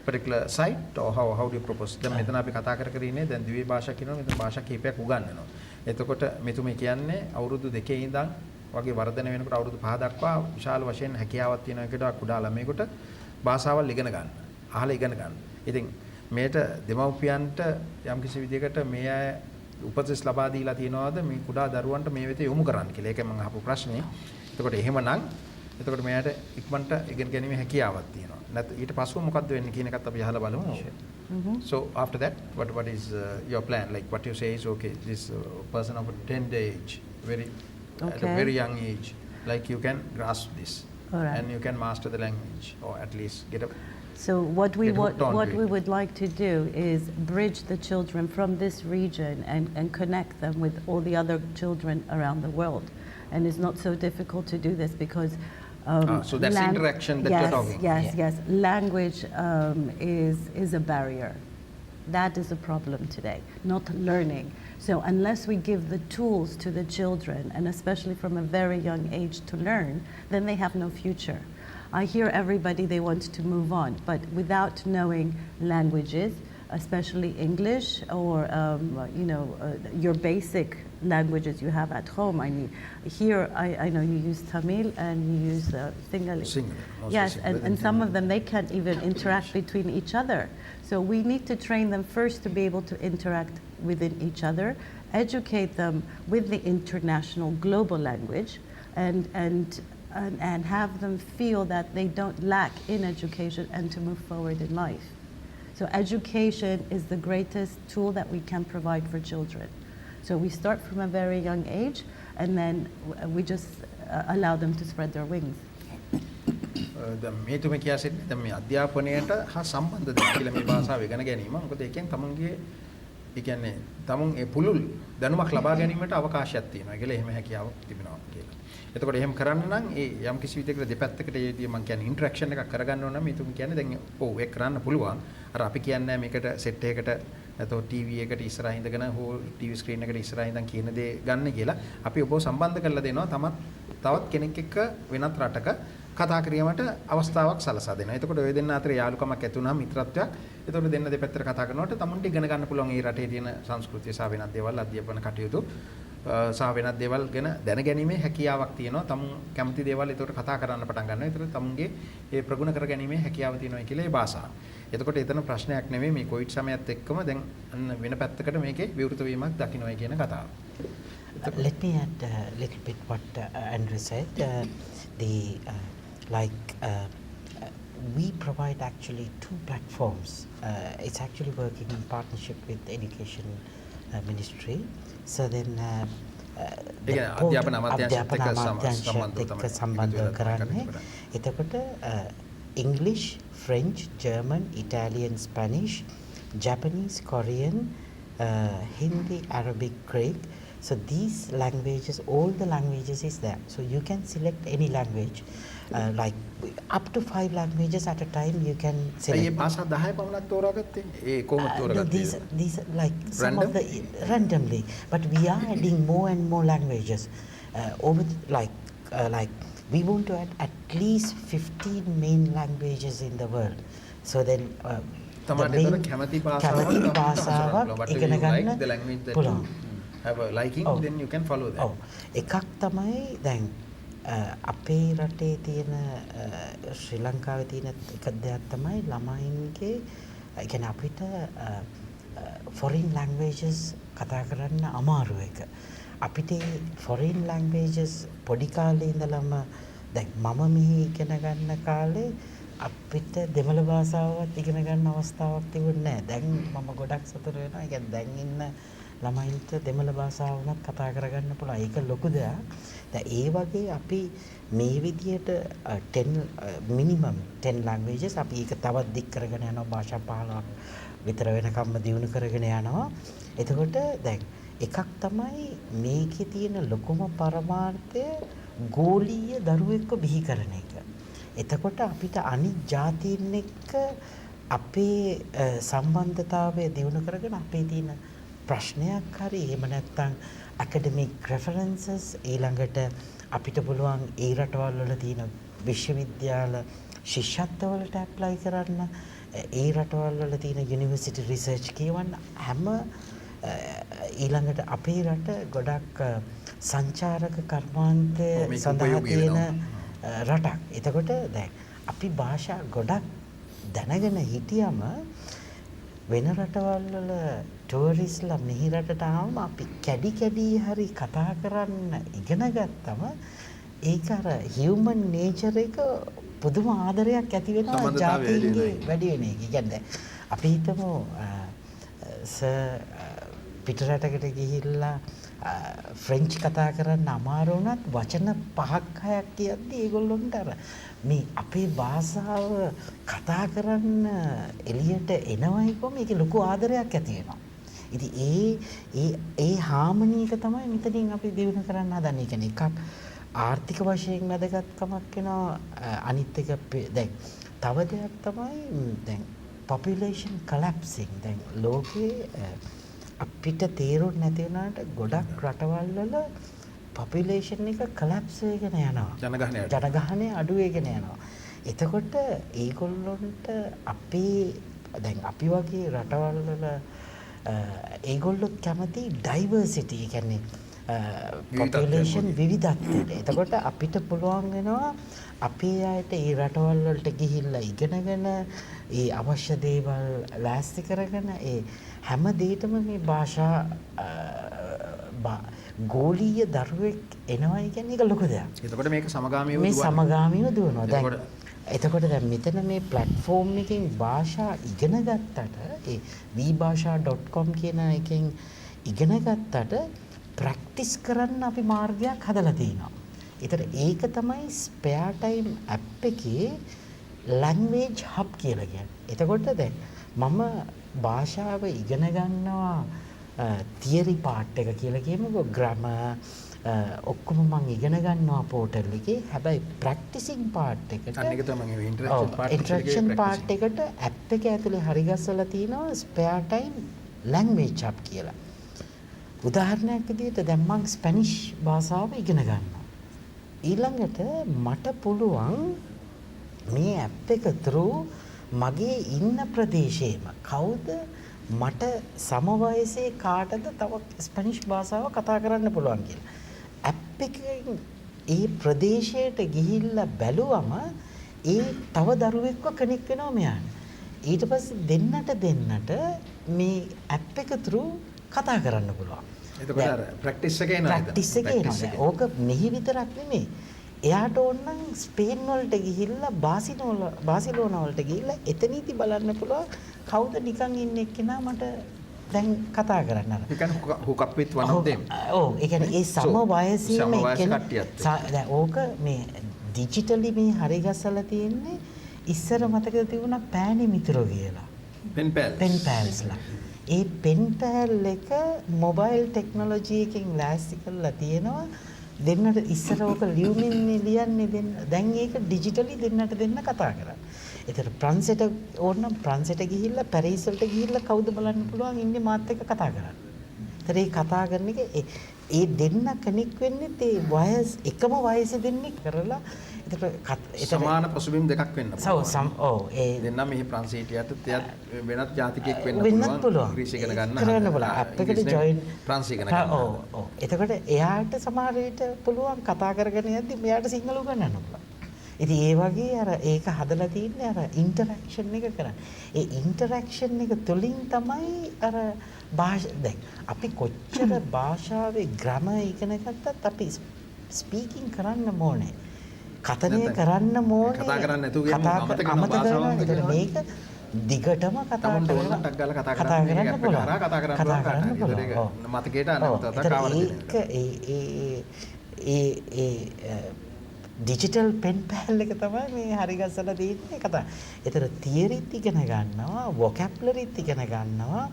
particular site, or how do you propose? දැන් මෙතන අපි කතා කර ඉන්නේ දැන් ද්විභාෂා භාෂා කියනවා, මෙතන භාෂා කීපයක් උගන්වනවා. එතකොට මෙතුමේ කියන්නේ අවුරුදු 2 ඉඳන් වගේ වර්ධනය වෙනකොට අවුරුදු 5 දක්වා විශාල වශයෙන් හැකියාවක් තියෙන එකට කුඩා ළමයෙකුට භාෂාවල් ඉගෙන ගන්න. අහලා ඉගෙන ගන්න. ඉතින් මේට දෙමව්පියන්ට යම්කිසි විදිහකට මේ අය උපදෙස් ලබා දීලා තියෙනවද මේ කුඩා දරුවන්ට මේ වෙත යොමු කරන්න කියලා. ඒකයි මම අහපු ප්‍රශ්නේ. එතකොට එහෙමනම් එතකොට මෙයාට ඉක්මනට ඉගෙන ගැනීමේ හැකියාවක් තියෙනවා. නැත්නම් ඊට පස්ව මොකද්ද වෙන්නේ කියන එකත් අපි අහලා බලමු. So after that, what is your plan? Like what you say is okay. This person of a tender age, at a very young age, like you can grasp this, All right. and you can master the language, or at least get a. So what we Get hooked onto what it. we would like to do is bridge the children from this region and connect them with all the other children around the world. And it's not so difficult to do this because So that's interaction that yes, you're talking. Yes, Yeah. yes. Language is a barrier. That is a problem today, not learning. So unless we give the tools to the children, and especially from a very young age to learn, then they have no future. I hear everybody, they want to move on, but without knowing languages, especially English or your basic languages you have at home. I mean, here I know you use Tamil and you use Sinhala. Sinhala, mostly Yes, Sinhala. and some of them they can't even interact between each other. So we need to train them first to be able to interact within each other, educate them with the international global language, and have them feel that they don't lack in education and to move forward in life. So education is the greatest tool that we can provide for children. So we start from a very young age, and then we just allow them to spread their wings. දැන් මේතුම කියා සිටින්නේ දැන් මේ අධ්‍යාපනයට හා සම්බන්ධ දෙයක් කියලා මේ භාෂාව ඉගෙන ගැනීම. මොකද ඒකෙන් තමන්ගේ ඒ කියන්නේ තමුන් ඒ පුළුල් දැනුමක් ලබා ගැනීමට අවකාශයක් තියෙනවා කියලා එහෙම හැකියාවක් තිබෙනවා කියලා. එතකොට එහෙම කරන්න නම් ඒ යම් කිසි විදිහකට දෙපැත්තකට ඒ විදිහ මම කියන්නේ ඉන්ටරැක්ෂන් එකක් කරගන්න ඕන නම් මේතුම කියන්නේ දැන් ඔව් ඒක කරන්න පුළුවන්. අර අපි කියන්නේ මේකට සෙට් එකකට නැතෝ ටීවී එකට ඉස්සරහින් ඉඳගෙන හෝ ටීවී ස්ක්‍රීන් එකට ඉස්සරහින් ඉඳන් කියන දේ ගන්න කියලා අපි ඔබව සම්බන්ධ කරලා දෙනවා තවත් කෙනෙක් එක්ක වෙනත් රටක කතා කිරීමට අවස්ථාවක් සලසා දෙනවා. එතකොට ඔය දෙන්න අතර යාළුකමක් ඇති වුණාම මිත්‍රත්වයක්. එතකොට දෙන්න දෙපැත්තට කතා කරනකොට තමුන්ට ඉගෙන ගන්න පුළුවන් ඒ රටේ තියෙන සංස්කෘතිය සහ වෙනත් දේවල් අධ්‍යාපන කටයුතු සහ වෙනත් දේවල් ගැන දැනගැනීමේ හැකියාවක් තියෙනවා. තමුන් කැමති දේවල් එතකොට කතා කරන්න පටන් ගන්නවා. එතකොට තමුන්ගේ ඒ ප්‍රගුණ කරගැනීමේ හැකියාව තියෙනවා කියලා ඒ භාෂාව. එතකොට එතන ප්‍රශ්නයක් නෙවෙයි මේ කොවිඩ් සමයත් එක්කම දැන් අන්න වෙන පැත්තකට මේකේ විවෘත වීමක් දකින්නයි කියන කතාව. Let me add a little bit what Andrew said. We provide actually 2 platforms. It's actually working in partnership with the Education Ministry. So then අධ්‍යාපන අමාත්‍යාංශයත් එක්ක සම්බන්ධ කරන්නේ. එතකොට English, French, German, Italian, Spanish, Japanese, Korean, Hindi, Arabic, Greek. So these languages, all the languages is there. So you can select any language. Like up to 5 languages at a time you can select. ඒ භාෂා 10 පමණක් තෝරාගත්තේ. ඒ කොහොමද තෝරාගත්තේ? These like some of the randomly, but we are adding more and more languages. Like we want to add at least 15 main languages in the world. So then තමන්ට කැමති භාෂාවක් ඉගෙන ගන්න the language that පුළුවන්. you have a liking, then you can follow that. එකක් තමයි දැන් අපේ රටේ තියෙන ශ්‍රී ලංකාවේ තියෙන එක දෙයක් තමයි ළමයින්ගේ කියන්නේ අපිට foreign languages කතා කරන්න අමාරු එක. අපිට foreign languages පොඩි කාලේ ඉඳලම දැන් මම මෙහි ඉගෙන ගන්න කාලේ අපිට දෙමළ භාෂාවත් ඉගෙන ගන්න අවස්ථාවක් තිබුණේ නැහැ. දැන් මම ගොඩක් සතුටු වෙනවා. ඒ කියන්නේ දැන් ඉන්න ළමයින්ට දෙමළ භාෂාව උනත් කතා කරගන්න පුළුවන්. ඒක ලොකු දෙයක්. දැන් ඒ වගේ අපි මේ විදියට 10 minimum 10 languages අපි ඒක තවත් දික් කරගෙන යනවා භාෂා 15ක් විතර වෙනකම්ම දියුණු කරගෙන යනවා. එතකොට දැන් එකක් තමයි මේකේ තියෙන ලොකුම පරමාර්ථය ගෝලීය දරුවෙක්ව බිහි කරන එක. එතකොට අපිට අනිත් ජාතීන් එක්ක අපේ සම්බන්ධතාවය දියුණු කරගෙන අපේ තියෙන ප්‍රශ්නයක් හරි එහෙම නැත්නම් academic references ඊළඟට අපිට පුළුවන් ඒ රටවල් වල තියෙන විශ්වවිද්‍යාල ශිෂ්‍යත්වවලට ඇප්ලයි කරන්න ඒ රටවල් වල තියෙන යුනිවර්සිටි රිසර්ච් කියවන්න හැම ඊළඟට අපේ රට ගොඩක් සංචාරක කර්මාන්තය සඳහා තියෙන රටක්. එතකොට දැන් අපි භාෂා ගොඩක් දැනගෙන හිටියම වෙන රටවල් වල ටූරිස්ට්ලා මෙහි රටට ආවම අපි කැඩි කැඩි හරි කතා කරන්න ඉගෙන ගත්තම ඒක අර හියුමන් නේචර් එක පුදුම ආදරයක් ඇති වෙනවා ජාතීන්ගේ වැඩි වෙන එක. කියන්නේ අපි හිතමු පිටරටකට ගිහිල්ලා ෆ්‍රෙන්ච් කතා කරන්න අමාරු වුණත් වචන 5ක් 6ක් කියද්දී ඒගොල්ලොන්ට අර මේ අපේ භාෂාව කතා කරන්න එළියට එනවයි කොහොම ඒකේ ලොකු ආදරයක් ඇති වෙනවා. ඉතින් ඒ හාමනී එක තමයි මෙතනින් අපි දිනු කරන්න හදන්නේ. කියන්නේ එකක් ආර්ථික වශයෙන් වැදගත්කමක් වෙනවා. අනිත් එක දැන් තව දෙයක් තමයි දැන් population collapsing. දැන් ලෝකේ අපිට තේරුම් නැති වුණාට ගොඩක් රටවල් වල population එක collapse වෙගෙන යනවා. ජනගහනය අඩු වෙගෙන යනවා. එතකොට ඒගොල්ලොන්ට දැන් අපි වගේ රටවල් වල ඒගොල්ලෝ කැමති diversity කියන්නේ population විවිධත්වයට. එතකොට අපිට පුළුවන් වෙනවා අපේ අයට ඒ රටවල් වලට ගිහිල්ලා ඉගෙනගෙන ඒ අවශ්‍ය දේවල් ලෑස්ති කරගෙන ඒ හැම දෙයකම මේ භාෂා ගෝලීය දරුවෙක් එනවයි කියන්නේ ඒක ලොකු දෙයක්. එතකොට මේක සමගාමීව මේ සමගාමීව දුවනවා. දැන් එතකොට දැන් මෙතන මේ platform එකෙන් භාෂා ඉගෙන ගත්තට ඒ vbhasha.com කියන එකෙන් ඉගෙන ගත්තට ප්‍රැක්ටිස් කරන්න අපි මාර්ගයක් හදලා තිනවා. ඒතර ඒක තමයි spare time app එකේ language hub කියලා කියන්නේ. එතකොට දැන් මම භාෂාව ඉගෙන ගන්නවා theory part එක කියලා කියමුකෝ grammar ඔක්කොම මම ඉගෙන ගන්නවා පෝටල් එකේ. හැබැයි practicing part එකට අනික තමයි interaction part එකට app එක ඇතුලේ හරි ගස්සලා තිනවා spare time language hub කියලා. උදාහරණයක් විදිහට දැන් මම ස්පැනිෂ් භාෂාව ඉගෙන ගන්නවා. ඊළඟට මට පුළුවන් මේ ඇප් එක through මගේ ඉන්න ප්‍රදේශයේම කවුද මට සම වයසේ කාටද තව ස්පැනිෂ් භාෂාව කතා කරන්න පුළුවන් කියලා. ඇප් එකෙන් ඒ ප්‍රදේශයට ගිහිල්ලා බැලුවම ඒ තව දරුවෙක්ව කනෙක්ට් වෙනවා මෙයාට. ඊට පස්සේ දෙන්නට මේ ඇප් එක through කතා කරන්න පුළුවන්. එතකොට අර ප්‍රැක්ටිස් එක එනවා. ප්‍රැක්ටිස් එක එනවා. ඕක මෙහි විතරක් නෙමෙයි. එයාට ඕන නම් ස්පේන් වලට ගිහිල්ලා බාසිලෝනා වලට ගිහිල්ලා එතනදි බලන්න පුළුවන් කවුද නිකන් ඉන්නේ කෙනා මට දැන් කතා කරන්න අර. You can hook up with one of them. ඔව් ඒ කියන්නේ ඒ සම වයසේම එක්කෙනා දැන් ඕක මේ ඩිජිටලි මේ හරි ගස්සලා තියෙන්නේ ඉස්සර මතකද තිබුණා පෑණි මිතුරෝ කියලා. pen pals. ඒ පෙන් පැල් එක මොබයිල් ටෙක්නොලොජි එකෙන් ලෑස්ති කරලා තියෙනවා. දෙන්නට ඉස්සර ඕක ලියුමින් ලියන්නේ දැන් ඒක ඩිජිටලි දෙන්නට දෙන්න කතා කරා. ඒතර ප්‍රංසෙට ඕනනම් ප්‍රංසෙට ගිහිල්ලා පැරිස් වලට ගිහිල්ලා කවුද බලන්න පුළුවන් ඉන්නේ මාත් එක්ක කතා කරන්න. ඒතර ඒ කතා කරන එක ඒ දෙන්න කනෙක් වෙන්නේ ඒ වයස් එකම වයසේ දෙන්නේ කරලා සමාන පසුබිම් දෙකක් වෙන්න පුළුවන්. ඒ දෙන්න මෙහි ප්‍රංසීටියට තියත් වෙනත් ජාතිකයෙක් වෙන්න පුළුවන්. ඉංග්‍රීසි ඉගෙන ගන්න පුළුවන්. අප් එකට ජොයින් ප්‍රංසී ඉගෙන ගන්න. ඔව්. එතකොට එයාට සමහර විට පුළුවන් කතා කරගෙන යද්දි මෙයාට සිංහල උගන්වන්න පුළුවන්. ඉතින් ඒ වගේ අර ඒක හදලා තින්නේ අර ඉන්ටරැක්ෂන් එක කරන්නේ. ඒ ඉන්ටරැක්ෂන් එක තුලින් තමයි අර දැන් අපි කොච්චර භාෂාවේ ග්‍රැමර් ඉගෙන ගත්තත් අපි ස්පීකින් කරන්න ඕනේ. කතනය කරන්න ඕනේ. කතා කරන්න නැතුව ගියම මේක දිගටම කතා කරන්න පුළුවන්. මතකයට අනවතත ඒ ඩිජිටල් පෙන් පැල් එක තමයි මේ හරි ගස්සලා තියෙන්නේ කතා. ඒතර තියරිත් ඉගෙන ගන්නවා, වොකැබ්ලරිත් ඉගෙන ගන්නවා.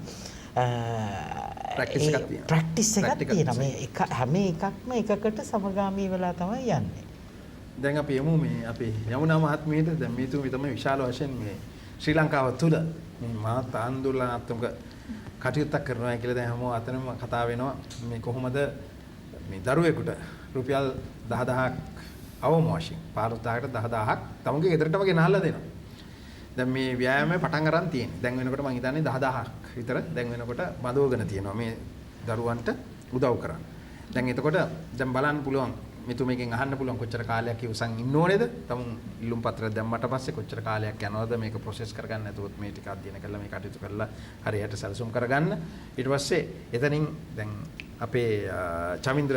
ප්‍රැක්ටිස් එකක් තියෙනවා. ප්‍රැක්ටිස් එකක් තියෙනවා. මේ එක හැම එකක්ම එකකට සමගාමී වෙලා තමයි යන්නේ. දැන් අපි යමු මේ අපේ යමුනා මහත්මියට දැන් මේ තුමි තමයි විශාල වශයෙන් මේ ශ්‍රී ලංකාව තුළ මේ මහත් ආందోලනාත්මක කටයුත්තක් කරනවා කියලා දැන් හැමෝම අතනම කතා වෙනවා. මේ කොහොමද මේ දරුවෙකුට රුපියල් 10000ක් අවම වශයෙන් 15000කට 10000ක් තමුන්ගේ ගෙදරටම ගෙනහල්ලා දෙනවා. දැන් මේ ව්‍යායාමයේ පටන් අරන් තියෙන්නේ. දැන් වෙනකොට මම හිතන්නේ 10000ක් විතර දැන් වෙනකොට බඳවගෙන තියෙනවා මේ දරුවන්ට උදව් කරන්න. දැන් එතකොට දැන් බලන්න පුළුවන් මෙතුමෙක්ගෙන් අහන්න පුළුවන් කොච්චර කාලයක් ඉවසන් ඉන්න ඕනේද? තමුන් ඉල්ලුම් පත්‍රය දැම්මට පස්සේ කොච්චර කාලයක් යනවද මේක ප්‍රොසෙස් කරගන්න නැතුවත් මේ ටික අධ්‍යයන කරලා මේ කටයුතු කරලා හරියට සැලසුම් කරගන්න. ඊට පස්සේ එතනින් දැන් අපේ චමින්ද්‍ර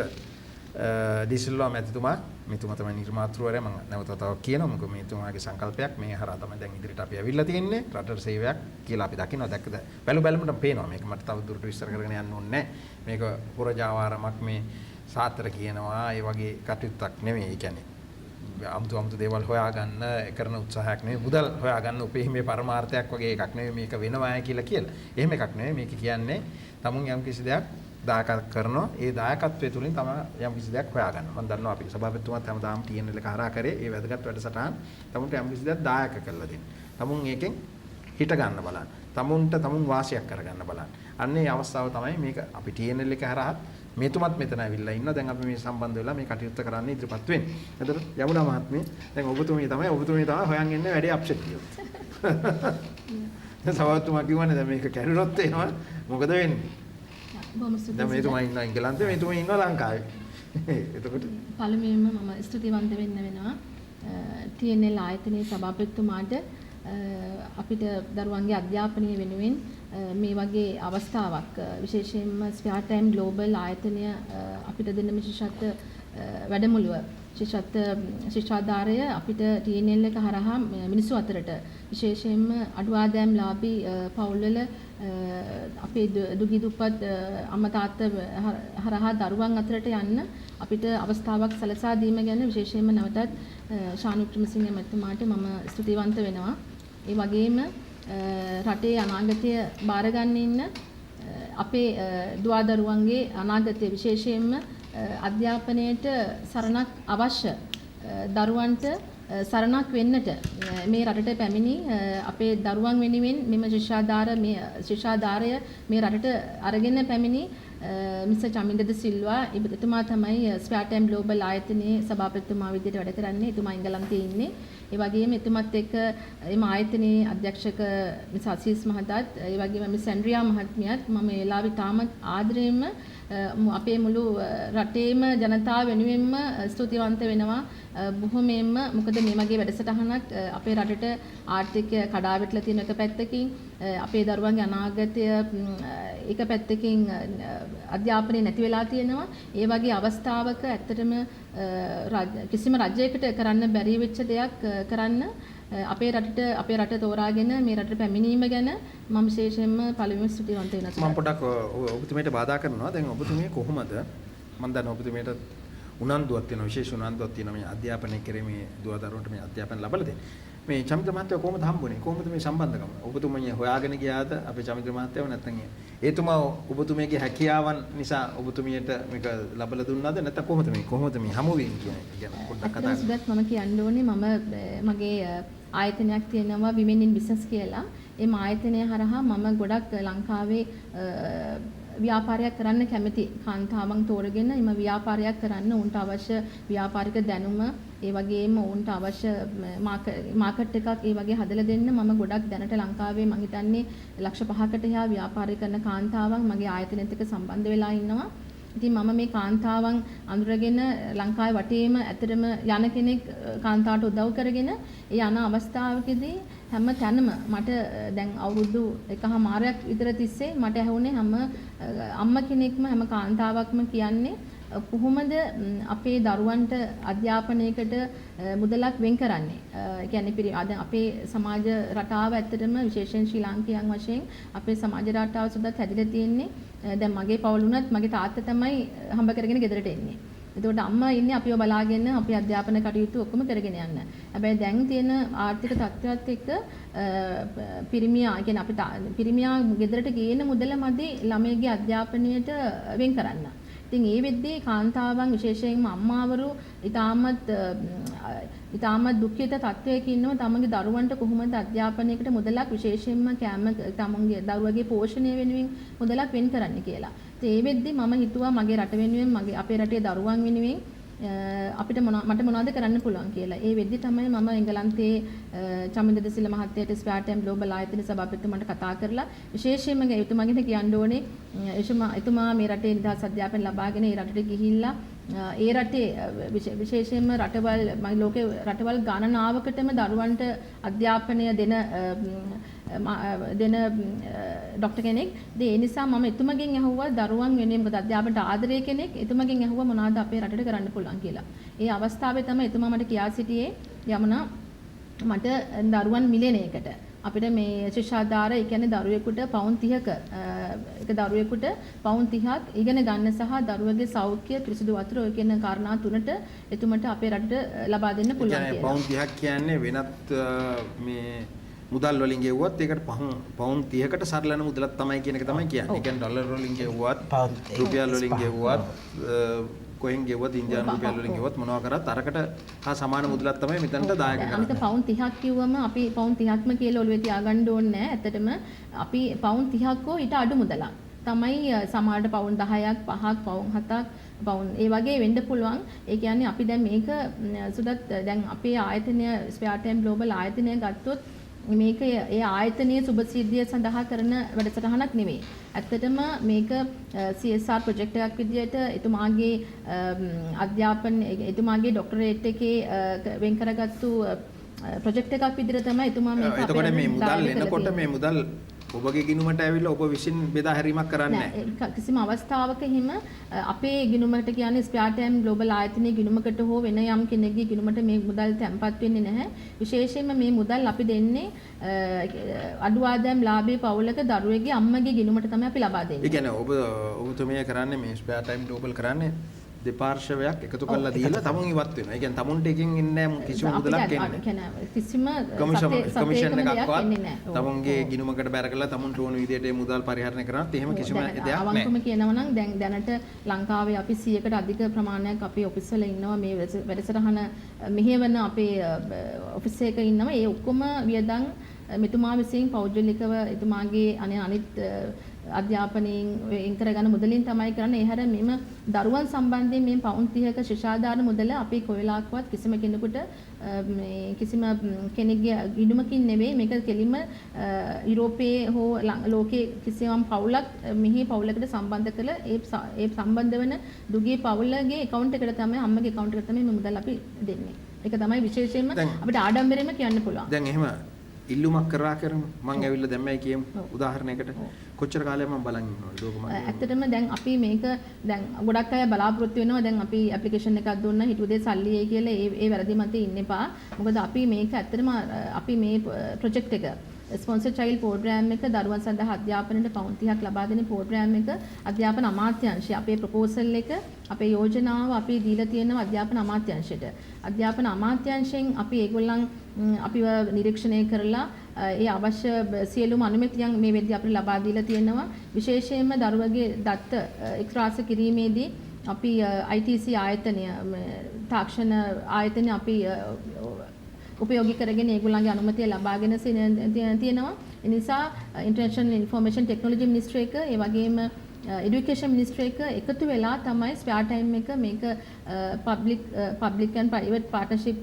ඩිසිල්වා මැතිතුමා මෙතුමා තමයි නිර්මාතෘවරයා. මම නැවත තව කියනවා මොකද මෙතුමාගේ සංකල්පයක් මේ හරහා තමයි දැන් ඉදිරියට අපි ඇවිල්ලා තියෙන්නේ. රටට සේවයක් කියලා අපි දකිනවා. දැක්කද? බැලුමට පේනවා මේක මට තව දුරට විස්තර කරගෙන යන්න ඕනේ නැහැ. මේක පුරජාවාරමක් මේ සාත්‍ර කියනවා ඒ වගේ කටයුත්තක් නෙමෙයි. ඒ කියන්නේ අමුතු දේවල් හොයාගන්න කරන උත්සාහයක් නෙමෙයි. මුදල් හොයාගන්න උපේමේ පරමාර්ථයක් වගේ එකක් නෙමෙයි මේක වෙනවායි කියලා. එහෙම එකක් නෙමෙයි. මේක කියන්නේ තමුන් යම් කිසි දෙයක් දායකත්ව කරනවා. ඒ දායකත්වයේ තුලින් තමයි යම් කිසි දෙයක් හොයාගන්න. මම දන්නවා අපි සභාපතිතුමාත් හැමදාම TNL එක හරහා කරේ. ඒ වැදගත් වැඩසටහන් තමුන්ට යම් කිසි දෙයක් දායක කරලා දෙන්න. තමුන් ඒකෙන් හිට ගන්න බලන්න. තමුන්ට තමුන් වාසියක් කරගන්න බලන්න. අන්න ඒ අවස්ථාව තමයි මේක අපි TNL එක හරහා මේතුමත් මෙතන ඇවිල්ලා ඉන්නවා. දැන් අපි මේ සම්බන්ධ වෙලා මේ කටයුත්ත කරන්න ඉදිරිපත් වෙන්නේ. එතකොට යමුනා මහත්මිය දැන් ඔබතුමිය තමයි හොයන් ඉන්නේ වැඩේ අප්සෙට් කියලා. දැන් සවතුමා කිව්වනේ දැන් මේක කැඩුනොත් එනවා මොකද වෙන්නේ? දැන් මේතුමා ඉන්න එංගලන්තේ මේතුමා ඉන්නවා ලංකාවේ. එතකොට පළමුවෙන්ම මම ස්තුතිවන්ත වෙන්න වෙනවා TNL ආයතනයේ සභාපතිතුමාට අපිට දරුවන්ගේ අධ්‍යාපනය වෙනුවෙන් මේ වගේ අවස්ථාවක් විශේෂයෙන්ම ස්පෙයාර් ටයිම් ග්ලෝබල් ආයතනය අපිට දෙන විශේෂත්ව වැඩමුළුව ශිෂ්ටාධාරය අපිට TNL එක හරහා මිනිස්සු අතරට විශේෂයෙන්ම අඩු ආදායම්ලාභී පවුල්වල අපේ දුගී දුප්පත් අම්මා තාත්තා හරහා දරුවන් අතරට යන්න අපිට අවස්ථාවක් සලසා දීම ගැන විශේෂයෙන්ම නැවතත් ශානු වික්‍රමසිංහ මැතිතුමාට මම ස්තුතිවන්ත වෙනවා. ඒ වගේම රටේ අනාගතය බාරගන්න ඉන්න අපේ දුවා දරුවන්ගේ අනාගතය විශේෂයෙන්ම අධ්‍යාපනයට සරණක් අවශ්‍ය දරුවන්ට සරණක් වෙන්නට මේ රටට පැමිණි අපේ දරුවන් වෙනුවෙන් මෙම ශිෂ්ටාධාරය මේ රටට අරගෙන පැමිණි මිස්ටර් චමින්ද සිල්වා එතුමා තමයි ස්පෙයාර් ටයිම් ග්ලෝබල් ආයතනයේ සභාපතිතුමා විදිහට වැඩ කරන්නේ. එතුමා එංගලන්තයේ ඉන්නේ. ඒ වගේම එතුමත් එක්ක එම ආයතනයේ අධ්‍යක්ෂක මිස් අසීස් මහතාත් ඒ වගේම මිස් ඇන්ඩ්‍රියා මහත්මියත් මම මේ වෙලාවේ තාමත් ආදරයෙන්ම අපේ මුළු රටේම ජනතාව වෙනුවෙන්ම ස්තුතිවන්ත වෙනවා. බොහොමයෙන්ම මොකද මේ වගේ වැඩසටහනක් අපේ රටට ආර්ථිකය කඩාවැටලා තියෙන එක පැත්තකින් අපේ දරුවන්ගේ අනාගතය එක පැත්තකින් අධ්‍යාපනය නැති වෙලා තියෙනවා. ඒ වගේ අවස්ථාවක ඇත්තටම කිසිම රජයකට කරන්න බැරි වෙච්ච දෙයක් කරන්න අපේ රට තෝරාගෙන මේ රටට පැමිණීම ගැන මම විශේෂයෙන්ම පළමුවෙන් ස්තුතිවන්ත වෙනවා. මම පොඩ්ඩක් ඔබතුමියට බාධා කරනවා. දැන් ඔබතුමිය කොහොමද මම දන්නවා ඔබතුමියට උනන්දුවක් තියෙනවා, විශේෂ උනන්දුවක් තියෙනවා මේ අධ්‍යාපනය කරේ මේ දුව දරුවන්ට මේ අධ්‍යාපන ලැබලා දෙන්න. මේ චමින්ද්‍ර මහත්තයා කොහොමද හම්බුනේ? කොහොමද මේ සම්බන්ධකම? ඔබතුමිය හොයාගෙන ගියාද අපේ චමින්ද්‍ර මහත්තයාව නැත්නම් එතුමා ඔබතුමියගේ හැකියාවන් නිසා ඔබතුමියට මේක ලැබලා දුන්නාද නැත්නම් කොහොමද මේ හමු වෙන්නේ කියන එක ගැන පොඩ්ඩක් කතා කරමු. මම කියන්න ඕනේ මගේ ආයතනයක් තියෙනවා Women in Business කියලා. ඒ ආයතනය හරහා මම ගොඩක් ලංකාවේ ව්‍යාපාරයක් කරන්න කැමති කාන්තාවන් තෝරගෙන එම ව්‍යාපාරයක් කරන්න උන්ට අවශ්‍ය ව්‍යාපාරික දැනුම ඒ වගේම උන්ට අවශ්‍ය මාකට් එකක් ඒ වගේ හදලා දෙන්න මම ගොඩක් දැනට ලංකාවේ මම හිතන්නේ ලක්ෂ 5කට එහා ව්‍යාපාරය කරන කාන්තාවන් මගේ ආයතනයත් එක්ක සම්බන්ධ වෙලා ඉන්නවා. ඉතින් මම මේ කාන්තාවන් අඳුරගෙන ලංකාවේ වටේම ඇත්තටම යන කෙනෙක් කාන්තාවට උදව් කරගෙන ඒ යන අවස්ථාවකදී හැම තැනම මට දැන් අවුරුදු 1.5ක් විතර තිස්සේ මට ඇහුනේ හැම අම්මා කෙනෙක්ම හැම කාන්තාවක්ම කියන්නේ කොහොමද අපේ දරුවන්ට අධ්‍යාපනයකට මුදලක් වෙන් කරන්නේ? ඒ කියන්නේ අපේ සමාජ රටාව ඇත්තටම විශේෂයෙන් ශ්‍රී ලාංකිකයන් වශයෙන් අපේ සමාජ රටාව සුද්ධත් හැදිලා තියෙන්නේ. දැන් මගේ පවුල උනත් මගේ තාත්තා තමයි හම්බ කරගෙන ගෙදරට එන්නේ. එතකොට අම්මා ඉන්නේ අපිව බලාගෙන අපේ අධ්‍යාපන කටයුතු ඔක්කොම කරගෙන යන්න. හැබැයි දැන් තියෙන ආර්ථික තත්ත්වයක් එක්ක පිරිමියා කියන්නේ අපිට පිරිමියා ගෙදරට ගේන මුදල මදි ළමයිගේ අධ්‍යාපනයට වෙන් කරන්න. ඉතින් ඒ වෙද්දී කාන්තාවන් විශේෂයෙන්ම අම්මාවරු ඉතාමත් දුක්ඛිත තත්ත්වයක ඉන්නව තමන්ගේ දරුවන්ට කොහොමද අධ්‍යාපනයකට මුදලක් විශේෂයෙන්ම කැම තමන්ගේ දරුවගේ පෝෂණය වෙනුවෙන් මුදලක් වෙන් කරන්න කියලා. ඉතින් ඒ වෙද්දී මම හිතුවා මගේ රට වෙනුවෙන් මගේ අපේ රටේ දරුවන් වෙනුවෙන් අපිට මට මොනවද කරන්න පුළුවන් කියලා. ඒ වෙද්දි තමයි මම එංගලන්තයේ චමින්ද දසිල මහත්තයාට ස්පෙයාර් ටයිම් ග්ලෝබල් ආයතන සභාපතිතුමාට කතා කරලා විශේෂයෙන්ම එතුමාගෙන් කියන්න ඕනේ එතුමා මේ රටේ නිදහස් අධ්‍යාපනය ලබාගෙන ඒ රටට ගිහිල්ලා ඒ රටේ විශේෂයෙන්ම රටවල් ලෝකේ රටවල් ගණනාවකටම දරුවන්ට අධ්‍යාපනය දෙන ડોක්ටර් කෙනෙක්. ඒ නිසා මම එතුමගෙන් අහුවා දරුවන් වෙනුවෙන් මොකද අධ්‍යාපනයට ආදරය කෙනෙක් එතුමගෙන් අහුවා මොනවද අපේ රටට කරන්න පුළුවන් කියලා. ඒ අවස්ථාවේ තමයි එතුමා මට කියා සිටියේ යමුනා මට දරුවන් මිලියනයකට අපිට මේ ශිෂ්‍යාධාර ඒ කියන්නේ දරුවෙකුට පවුන් 30ක එක දරුවෙකුට පවුන් 30ක් ඉගෙන ගන්න සහ දරුවගේ සෞඛ්‍ය පිරිසිදු වතුර ඔය කියන කාරණා තුනට එතුමට අපේ රටට ලබා දෙන්න පුළුවන් කියලා. පවුන් 30ක් කියන්නේ වෙනත් මේ මුදල් වලින් ගෙවුවත් ඒකට පවුන් 30කට සරලන මුදලක් තමයි කියන එක තමයි කියන්නේ. ඒ කියන්නේ ඩොලර් වලින් ගෙවුවත් රුපියල් වලින් ගෙවුවත් කොහෙන් ගෙවුවත් ඉන්දියානු රුපියල් වලින් ගෙවුවත් මොනවා කරත් අරකට හා සමාන මුදලක් තමයි මෙතනට දායක කරන්නේ. අනිත් පවුන් 30ක් කිව්වම අපි පවුන් 30ක්ම කියලා ඔළුවේ තියාගන්න ඕනේ නැහැ. ඇත්තටම අපි පවුන් 30ක් ඊට අඩු මුදලක් තමයි සමහරට පවුන් 10ක් 5ක් පවුන් 7ක් පවුන් ඒ වගේ වෙන්න පුළුවන්. ඒ කියන්නේ අපි දැන් මේක සුදත් දැන් අපේ ආයතනය ස්පෙයාර් ටයිම් ග්ලෝබල් ආයතනය ගත්තොත් මේක ඒ ආයතනයේ සුබසිද්ධිය සඳහා කරන වැඩසටහනක් නෙවෙයි. ඇත්තටම මේක CSR ප්‍රොජෙක්ට් එකක් විදිහට එතුමාගේ අධ්‍යාපන එතුමාගේ ડોක්ටරේට් එකේ වෙන් කරගත්තු ප්‍රොජෙක්ට් එකක් විදිහට තමයි එතුමා මේක අපේ එතකොට මේ මුදල් එනකොට මේ මුදල් ඔබගේ ගිණුමට ඇවිල්ලා ඔබ විසින් බෙදා හැරීමක් කරන්නේ නැහැ. කිසිම අවස්ථාවක හිම අපේ ගිණුමකට කියන්නේ ස්පෙයාර් ටයිම් ග්ලෝබල් ආයතනයේ ගිණුමකට හෝ වෙන යම් කෙනෙක්ගේ ගිණුමට මේ මුදල් තැන්පත් වෙන්නේ නැහැ. විශේෂයෙන්ම මේ මුදල් අපි දෙන්නේ අඩු ආදායම් ලාභී පවුලක දරුවෙක්ගේ අම්මගේ ගිණුමට තමයි අපි ලබා දෙන්නේ. ඒ කියන්නේ ඔබතුමිය කරන්නේ මේ ස්පෙයාර් ටයිම් ග්ලෝබල් කරන්නේ දෙපාර්ශවයක් එකතු කරලා දීලා තමුන් ඉවත් වෙනවා. ඒ කියන්නේ තමුන්ට එකකින් ඉන්නේ නැහැ කිසිම මුදලක් එන්නේ. කිසිම කමිෂන් එකක්වත් තමුන්ගේ ගිණුමකට බැර කරලා තමුන්ට ඕන විදිහට ඒ මුදල් පරිහරණය කරනත් එහෙම කිසිම දෙයක් නැහැ. අවංකවම කියනවා නම් දැනට ලංකාවේ අපි 100කට අධික ප්‍රමාණයක් අපේ ඔෆිස් වල ඉන්නවා මේ වැඩසටහන මෙහෙවන අපේ ඔෆිස් එකක ඉන්නවා. ඒ ඔක්කොම වියදම් මෙතුමා විසින් පෞද්ගලිකව එතුමාගේ අනිත් අධ්‍යාපනයෙන් වෙන් කරගන්න මුදලින් තමයි කරන්නේ. ඒ හැර මෙම දරුවන් සම්බන්ධයෙන් මේ පවුන් 30ක ශිෂ්‍යාධාර මුදල අපි කොයිලාක්වත් කිසිම කෙනෙකුට මේ කිසිම කෙනෙක්ගේ ගිණුමකින් නෙවෙයි මේක කෙලින්ම යුරෝපයේ හෝ ලෝකයේ කිසියම් පවුලක් මෙහි පවුලකට සම්බන්ධ කරලා ඒ සම්බන්ධ වෙන දුගී පවුලගේ account එකට තමයි අම්මගේ account එකට තමයි මේ මුදල් අපි දෙන්නේ. ඒක තමයි විශේෂයෙන්ම අපිට ආඩම්බරෙන්ම කියන්න පුළුවන්. දැන් එහෙම ඉල්ලුමක් කරා කරමු. මම ඇවිල්ලා දැම්මයි කියමු. උදාහරණයකට කොච්චර කාලයක් මම බලන් ඉන්නවද ලෝකෙම? ඇත්තටම දැන් අපි මේක දැන් ගොඩක් අය බලාපොරොත්තු වෙනවා දැන් අපි ඇප්ලිකේෂන් එකක් දුන්නා හිතුවේ සල්ලි එයි කියලා ඒ වැරදි මතේ ඉන්න එපා. මොකද අපි මේක ඇත්තටම අපි මේ ප්‍රොජෙක්ට් එක ස්පොන්සර් චයිල්ඩ් ප්‍රෝග්‍රෑම් එක දරුවන් සඳහා අධ්‍යාපනයට පවුන් 30ක් ලබා දෙන ප්‍රෝග්‍රෑම් එක අධ්‍යාපන අමාත්‍යාංශය අපේ ප්‍රොපෝසල් එක අපේ යෝජනාව අපි දීලා තියෙනවා අධ්‍යාපන අමාත්‍යාංශයට. අධ්‍යාපන අමාත්‍යාංශයෙන් අපි ඒගොල්ලන් අපිව නිරීක්ෂණය කරලා ඒ අවශ්‍ය සියලුම අනුමැතියන් මේ වෙද්දී අපිට ලබා දීලා තියෙනවා. විශේෂයෙන්ම දරුවගේ දත්ත එක්රාස කිරීමේදී අපි ITC ආයතනය තාක්ෂණ ආයතනය අපි උපයෝගී කරගෙන ඒගොල්ලන්ගේ අනුමැතිය ලබාගෙන තියෙනවා. ඒ නිසා ඉන්ටර්නැෂනල් ඉන්ෆර්මේෂන් ටෙක්නොලොජි මිනිස්ට්‍රි එක ඒ වගේම එඩියුකේෂන් මිනිස්ට්‍රි එක එකතු වෙලා තමයි ස්පෙයාර් ටයිම් එක මේක පබ්ලික් ඇන්ඩ් ප්‍රයිවට් පාර්ට්නර්ෂිප්